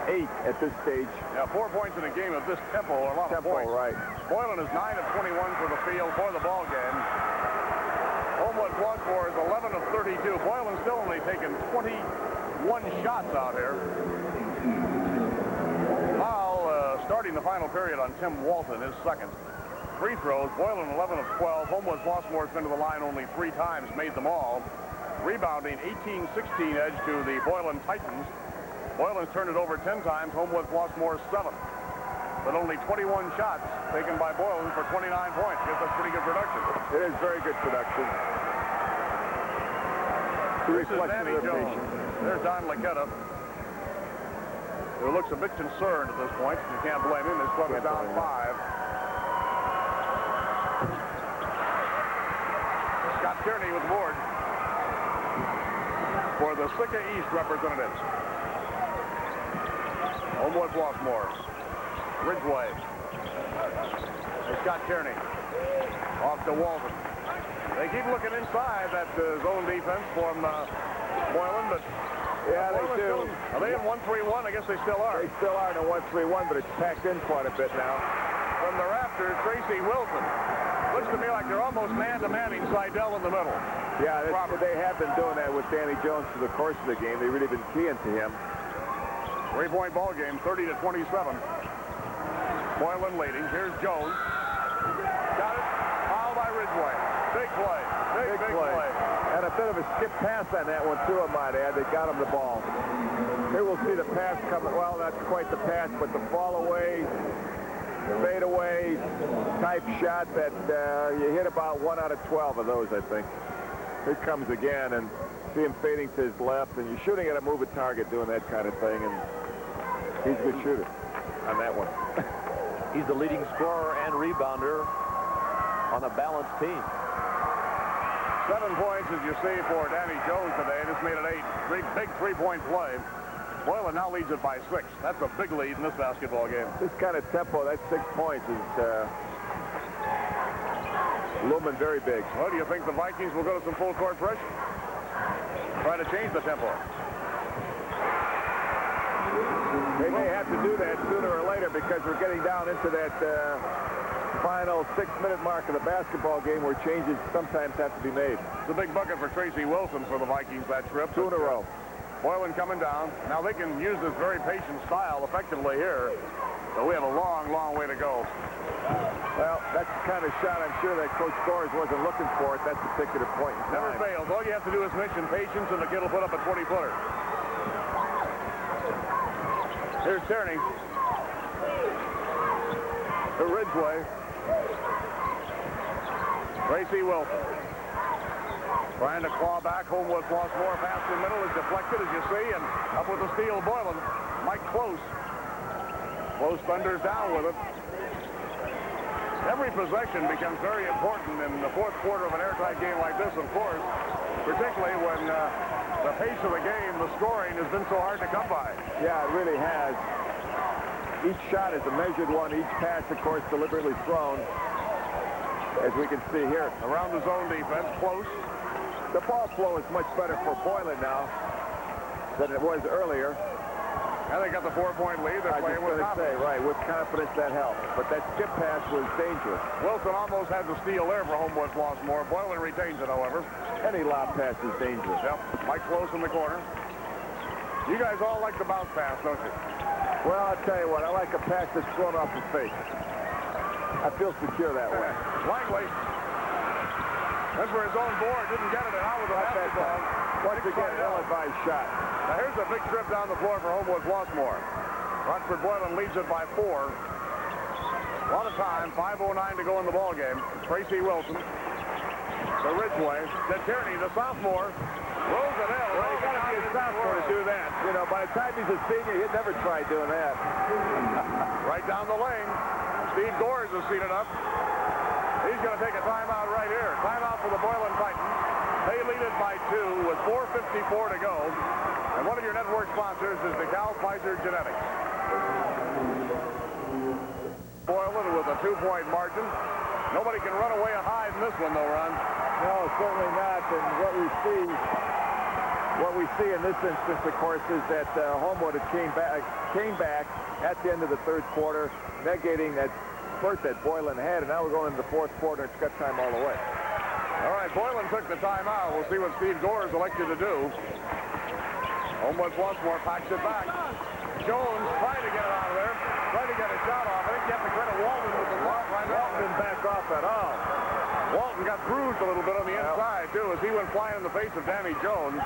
8 at this stage. Yeah, 4 points in a game of this tempo are a lot of points. Right. Boylan is 9 of 21 for the field for the ball game. Homewood-Flossmoor is 11 of 32. Boylan's still only taken 21 shots out here. Foul starting the final period on Tim Walton, his second. Free throws, Boylan 11 of 12. Homewood-Flossmoor's been to the line only 3 times, made them all. Rebounding 18-16 edge to the Boylan Titans. Boylan's turned it over 10 times, Homewood-Flossmoor 7. But only 21 shots taken by Boylan for 29 points. I guess that's pretty good production. It is very good production. This is Danny Jones. There's Don Laquetta, who looks a bit concerned at this point. You can't blame him. His club is down 5. Scott Tierney with the board for the Sika East representatives. Homewood-Flossmoor. Ridgway. There's Scott Tierney. Off to Walton. They keep looking inside that zone defense from Boylan, but yeah, they do. Are they in 1-3-1? I guess they still are. They still are in a 1-3-1, but it's packed in quite a bit now. From the rafters, Tracy Wilson. Looks to me like they're almost man-to-manning Seidel in the middle. Yeah, they have been doing that with Danny Jones through the course of the game. They've really been keying to him. 3-point ball game, 30-27. Boylan leading. Here's Jones. Got it. Foul by Ridgway. Big play. Big play. And a bit of a skip pass on that one, too, I might add. They got him the ball. Here we'll see the pass coming. Well, not quite the pass, but the fall away, fade away type shot that you hit about 1 out of 12 of those, I think. Here comes again, and see him fading to his left, and you're shooting at a moving target doing that kind of thing, and he's a good shooter on that one. He's the leading scorer and rebounder on a balanced team. 7 points, as you see, for Danny Jones today. This made it 8. Big 3-point play. Boylan now leads it by 6. That's a big lead in this basketball game. This kind of tempo, that 6 points is looming very big. Well, do you think the Vikings will go to some full court pressure? Try to change the tempo. They may have to do that sooner or later because we're getting down into that final 6-minute mark of the basketball game where changes sometimes have to be made. It's a big bucket for Tracy Wilson for the Vikings that trip. 2 in a row. Boylan coming down. Now they can use this very patient style effectively here. So we have a long, long way to go. Well, that's the kind of shot I'm sure that Coach Gores wasn't looking for at that particular point in time. Never fails. All you have to do is mention patience and the kid will put up a 20-footer. Here's Tierney. To Ridgway. Tracy Wilson. Trying to claw back. Homewood-Flossmoor. Pass in the middle is deflected, as you see, and up with the steal, Boylan. Mike Close. Close thunders down with it. Every possession becomes very important in the fourth quarter of an airtight game like this, of course, particularly when the pace of the game, the scoring, has been so hard to come by. Yeah, it really has. Each shot is a measured one. Each pass, of course, deliberately thrown, as we can see here. Around the zone defense, close. The ball flow is much better for Boylan now than it was earlier. And they got the 4-point lead. They're playing with confidence. Right, with confidence that helped. But that skip pass was dangerous. Wilson almost had the steal there for Homewood-Flossmoor. Boylan retains it, however. Any lob pass is dangerous. Yep, Mike close in the corner. You guys all like the bounce pass, don't you? Well, I'll tell you what, I like a pass that's thrown off the face. I feel secure that way. Langley. That's where his own board didn't get it, and out with the basketball. Once again, ill-advised shot. Now here's a big trip down the floor for Homewood-Flossmoor. Rockford Boylan leads it by 4. A lot of time, 5:09 to go in the ball game. Tracy Wilson to Ridgway, to Tierney, the sophomore. Rolls it in. Well, you got to be a sophomore to do that. You know, by the time he's a senior, he'd never try doing that. Right down the lane. Steve Gores is seated up. He's going to take a timeout right here. Timeout for the Boylan Titans. They lead it by 2 with 4:54 to go. And one of your network sponsors is the Cal Pfizer Genetics. Boylan with a 2-point margin. Nobody can run away and hide in this one, though, Ron. No, certainly not. And what we see in this instance, of course, is that Homewood came back at the end of the third quarter, negating that spurt that Boylan had, and now we're going into the fourth quarter. It's got time all the way. All right, Boylan took the timeout. We'll see what Steve Gores elected to do. Homewood-Flossmoor packs it back. Jones trying to get it out of there, trying to get a shot off. I think you have to credit Walton with the block right now. Walton didn't back off at all. Walton got bruised a little bit on the inside, too, as he went flying in the face of Danny Jones.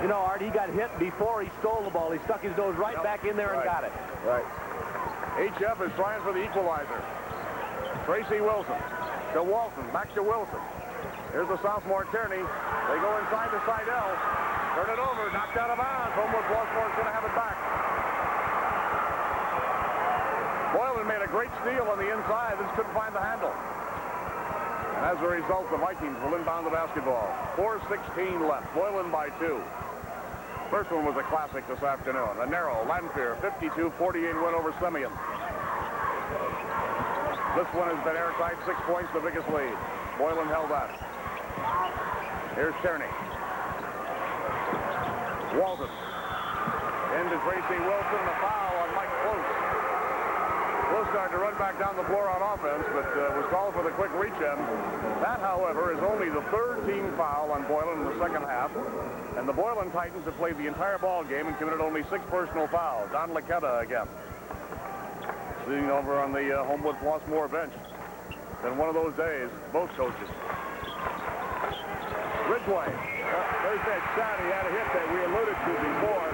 You know, Art, he got hit before he stole the ball. He stuck his nose right back in there and got it. Right. HF is trying for the equalizer. Tracy Wilson to Walton, back to Wilson. Here's the sophomore Tierney. They go inside to Seidel. Turn it over, knocked out of bounds. Homewood-Flossmoor is going to have it back. Boylan made a great steal on the inside. Just couldn't find the handle. And as a result, the Vikings will inbound the basketball. 4:16 left. Boylan by 2. First one was a classic this afternoon. A narrow Lanphier 52-48 win over Simeon. This one has been airtight. 6 points, the biggest lead. Boylan held that. Here's Tierney. Walton. Into Tracy Wilson. The foul on Mike Close. Close started to run back down the floor on offense, but was called for the quick reach-in. That, however, is only the 3rd team foul on Boylan in the second half. And the Boylan Titans have played the entire ball game and committed only 6 personal fouls. Don Laquetta again. Sitting over on the Homewood-Flossmoor bench. Been one of those days, both coaches. Ridgway. There's that shot he had a hit that we alluded to before.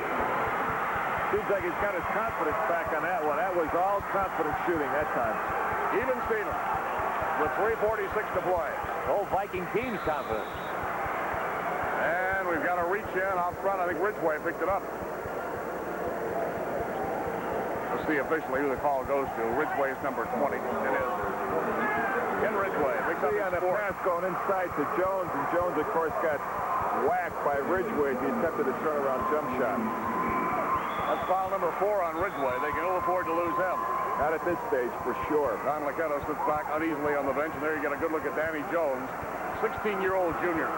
Seems like he's got his confidence back on that one. That was all confidence shooting that time. Even Stevens with 3:46 to play. Oh, Viking team's confidence. And we've got a reach in out front. I think Ridgway picked it up. Let's see officially who the call goes to. Ridgway's number 20. It is. Ken Ridgway picks up on the pass going inside to Jones, and Jones, of course, got whacked by Ridgway as he attempted a turnaround jump shot. That's foul number 4 on Ridgway. They can ill afford to lose him. Not at this stage, for sure. Don Laquetta sits back uneasily on the bench, and there you get a good look at Danny Jones, 16-year-old junior.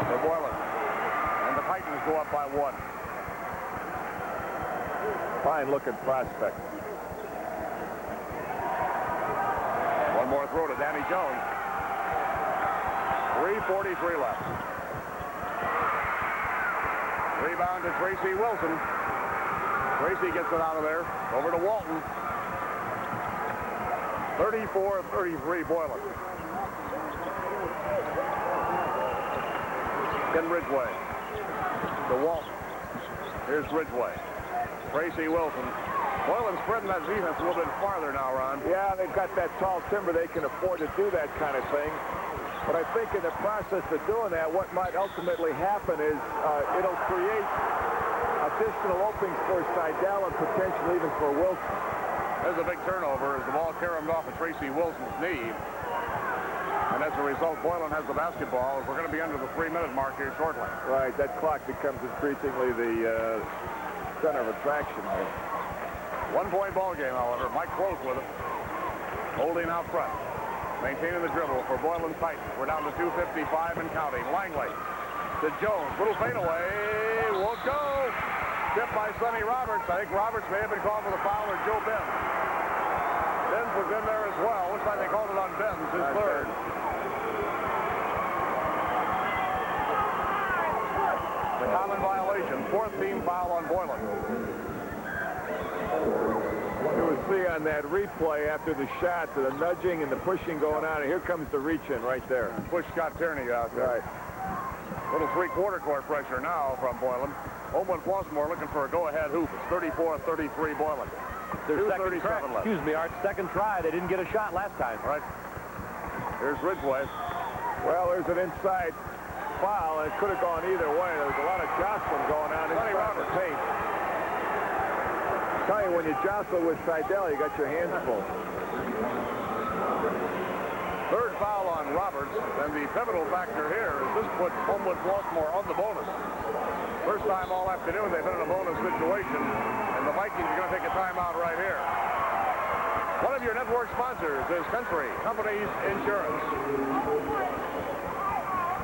For Boylan. And the Titans go up by 1. Fine-looking prospect. One more throw to Danny Jones. 3:43 left. Rebound to Tracy Wilson. Tracy gets it out of there. Over to Walton. 34-33 Boylan. Ken Ridgway. To Walton. Here's Ridgway. Tracy Wilson. Boylan spreading that defense a little bit farther now, Ron. Yeah, they've got that tall timber. They can afford to do that kind of thing. But I think in the process of doing that, what might ultimately happen is it'll create additional openings for Seidel and potentially even for Wilson. There's a big turnover as the ball caromed off of Tracy Wilson's knee. And And as a result, Boylan has the basketball. We're going to be under the 3-minute mark here shortly. Right, that clock becomes increasingly the center of attraction here. 1-point ball game, however. Mike Close with it. Holding out front. Maintaining the dribble for Boylan Titans. We're down to 2:55 and counting. Langley to Jones. Little fadeaway. Won't go. Tipped by Sonny Roberts. I think Roberts may have been called for the foul, or Joe Benz. Benz was in there as well. Looks like they called it on Benz, his third. The common violation. 4th team foul on Boylan. You will see on that replay after the shot, the nudging and the pushing going on, and here comes the reach-in right there. Push Scott Tierney out there. Right. Little 3-quarter court pressure now from Boylan. Homewood-Flossmoor looking for a go-ahead hoop. It's 34-33 Boylan. Their second try. left. Excuse me, Art. Second try. They didn't get a shot last time. All right. Here's Ridgway. Well, there's an inside foul, and it could have gone either way. There's a lot of jostling going on inside the paint. I tell you, when you jostle with Seidel, you got your hands full. Third foul on Roberts, and the pivotal factor here is this puts Homewood-Flossmoor on the bonus. First time all afternoon they've been in a bonus situation, and the Vikings are going to take a timeout right here. One of your network sponsors is Country Companies Insurance.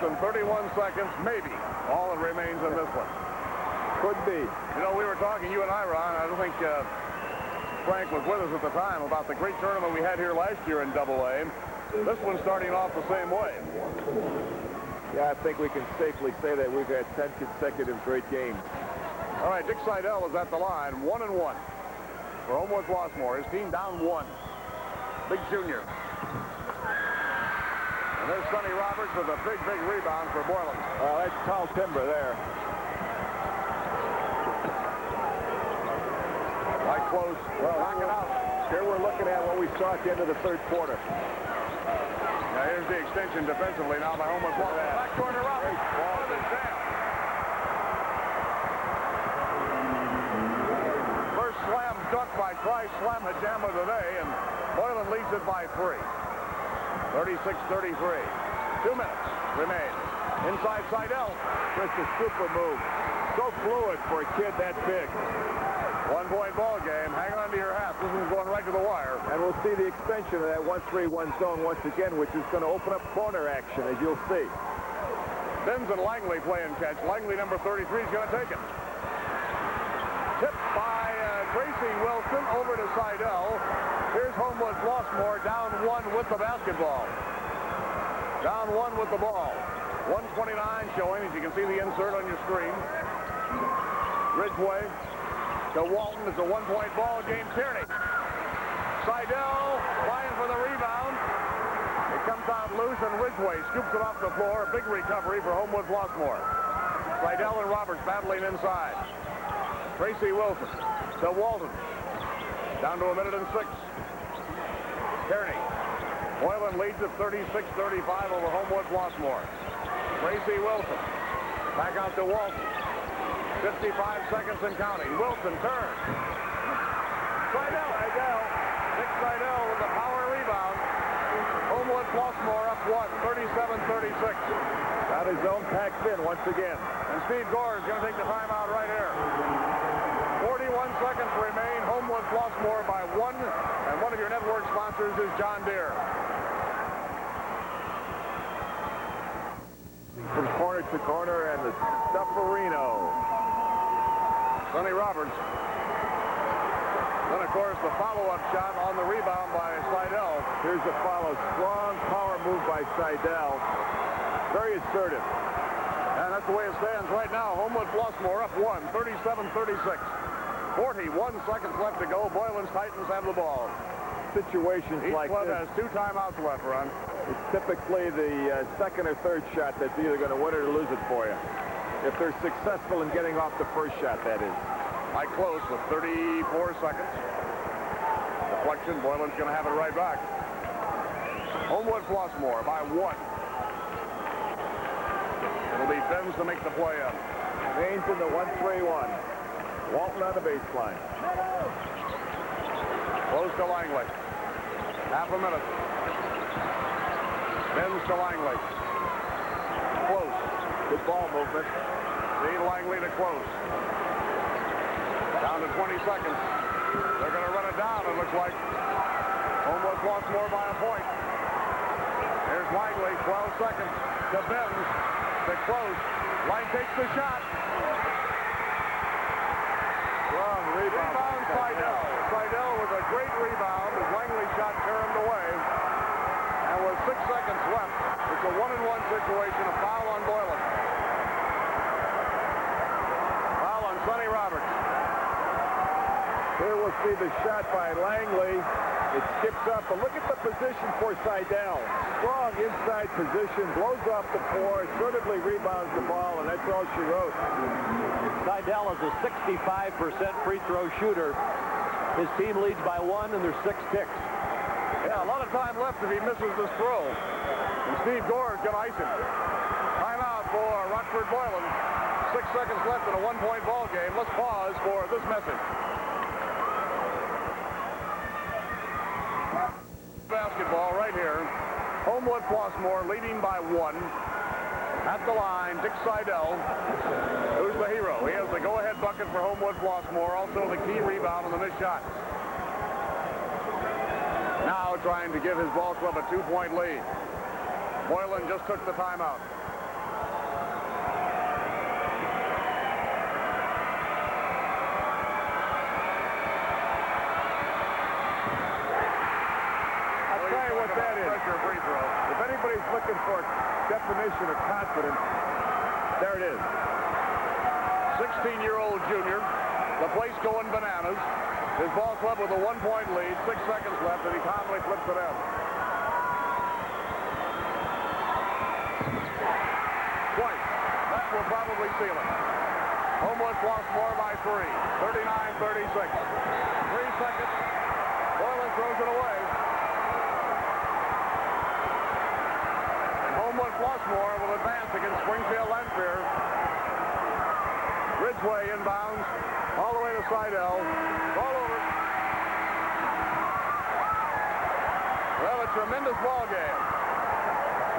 In 31 seconds, maybe, all that remains in this one. Could be. You know, we were talking, you and I, Ron, I don't think Frank was with us at the time, about the great tournament we had here last year in Double-A. This one's starting off the same way. Yeah, I think we can safely say that we've had 10 consecutive great games. All right, Dick Seidel is at the line, 1-1 for Homewood-Flossmoor. His team down 1. Big junior. And there's Sonny Roberts with a big, big rebound for Boylan. That's tall timber there. Right close. Well, knock it out. Here we're looking at what we saw at the end of the 3rd quarter. Now here's the extension defensively now by Homewood-Flossmoor. Back corner Roberts. Ball is down. First slam dunk by Trice Slam Hajama today, and Boylan leads it by 3. 36-33. 2 minutes remain. Inside Seidel. Just a super move. So fluid for a kid that big. 1-point ball game. Hang on to your hat. This one's going right to the wire. And we'll see the extension of that 1-3-1 zone once again, which is going to open up corner action, as you'll see. Benz and Langley playing catch. Langley, number 33, is going to take it. Tipped by Tracy Wilson over to Seidel. Here's Homewood-Flossmoor down 1 with the basketball. Down 1 with the ball. 1:29 showing, as you can see the insert on your screen. Ridgway to Walton. It's a 1-point ball game. Tierney. Seidel vying for the rebound. It comes out loose, and Ridgway scoops it off the floor. A big recovery for Homewood-Flossmoor. Seidel and Roberts battling inside. Tracy Wilson to Walton. Down to 1:06. Tierney. Boylan leads at 36-35 over Homewood-Flossmoor. Tracy Wilson. Back out to Walton. 55 seconds and counting. Wilson turns. Seidel. Nick Seidel with the power rebound. Homewood-Flossmoor up 1, 37-36. Got his own packed in once again. And Steve Gore is going to take the timeout right here. 41 seconds remain. Homewood-Flossmoor by 1. And one of your network sponsors is John Deere. From corner to corner, and the Stufferino. Sonny Roberts. Then, of course, the follow-up shot on the rebound by Seidel. Here's the follow. Strong power move by Seidel. Very assertive. And that's the way it stands right now. Homewood-Flossmoor up 1, 37-36. 41 seconds left to go. Boylan's Titans have the ball. Situations Each like club this, has 2 timeouts left, Ron. it's typically the second or third shot that's either going to win it or lose it for you. If they're successful in getting off the first shot, that is. Mike Close with 34 seconds. Deflection. Boylan's going to have it right back. Homewood-Flossmoor by 1. It'll be Benz to make the play up. Mains in the 1-3-1. Walton on the baseline. Close to Langley. Half a minute. Bends to Langley. Close. Good ball movement. Steve Langley to Close. Down to 20 seconds. They're going to run it down, it looks like. Homewood Flossmoor by a point. Here's Langley, 12 seconds. To Benz. To Close. Lang takes the shot. Strong rebound. Rebound Seidel. Seidel with a great rebound as Langley shot turned away. And with 6 seconds left, it's a 1-and-1 situation. A foul on Boylan. Foul on Sonny Roberts. Here we'll see the shot by Langley. It skips up, but look at the position for Seidel. Strong inside position, blows off the floor, assertively rebounds the ball, and that's all she wrote. Seidel is a 65% free throw shooter. His team leads by 1, and there's 6 ticks. Yeah, a lot of time left if he misses this throw. And Steve Gore's going to ice him. Timeout for Rockford Boylan. 6 seconds left in a 1-point ball game. Let's pause for this message. Basketball right here. Homewood Flossmoor leading by 1. At the line, Dick Seidel, who's the hero. He has the go-ahead bucket for Homewood Flossmoor, also the key rebound on the missed shot. Now trying to give his ball club a 2-point lead. Boylan just took the timeout. I'll tell you what that is. Pressure free throw. If anybody's looking for a definition of confidence, there it is. 16-year-old junior. The place going bananas. His ball club with a 1-point lead. 6 seconds left, and he calmly flips it in. Twice. That will probably seal it. Homewood Flossmoor by 3. 39-36. 3 seconds. Boylan throws it away. And Homewood Flossmoor will advance against Springfield Lanphier. Ridgway inbounds. All the way to Seidel. Ball over. Well, a tremendous ball game.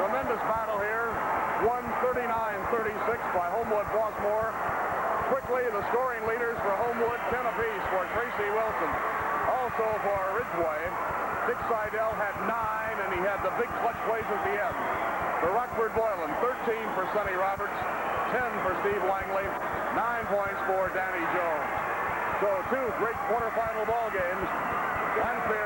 Tremendous battle here. 139-36 by Homewood Flossmoor. Quickly, the scoring leaders for Homewood, 10 apiece for Tracy Wilson. Also for Ridgway, Dick Seidel had 9, and he had the big clutch plays at the end. For Rockford Boylan, 13 for Sonny Roberts, 10 for Steve Langley, 9 points for Danny Jones. So 2 great quarterfinal ball games. Lanphier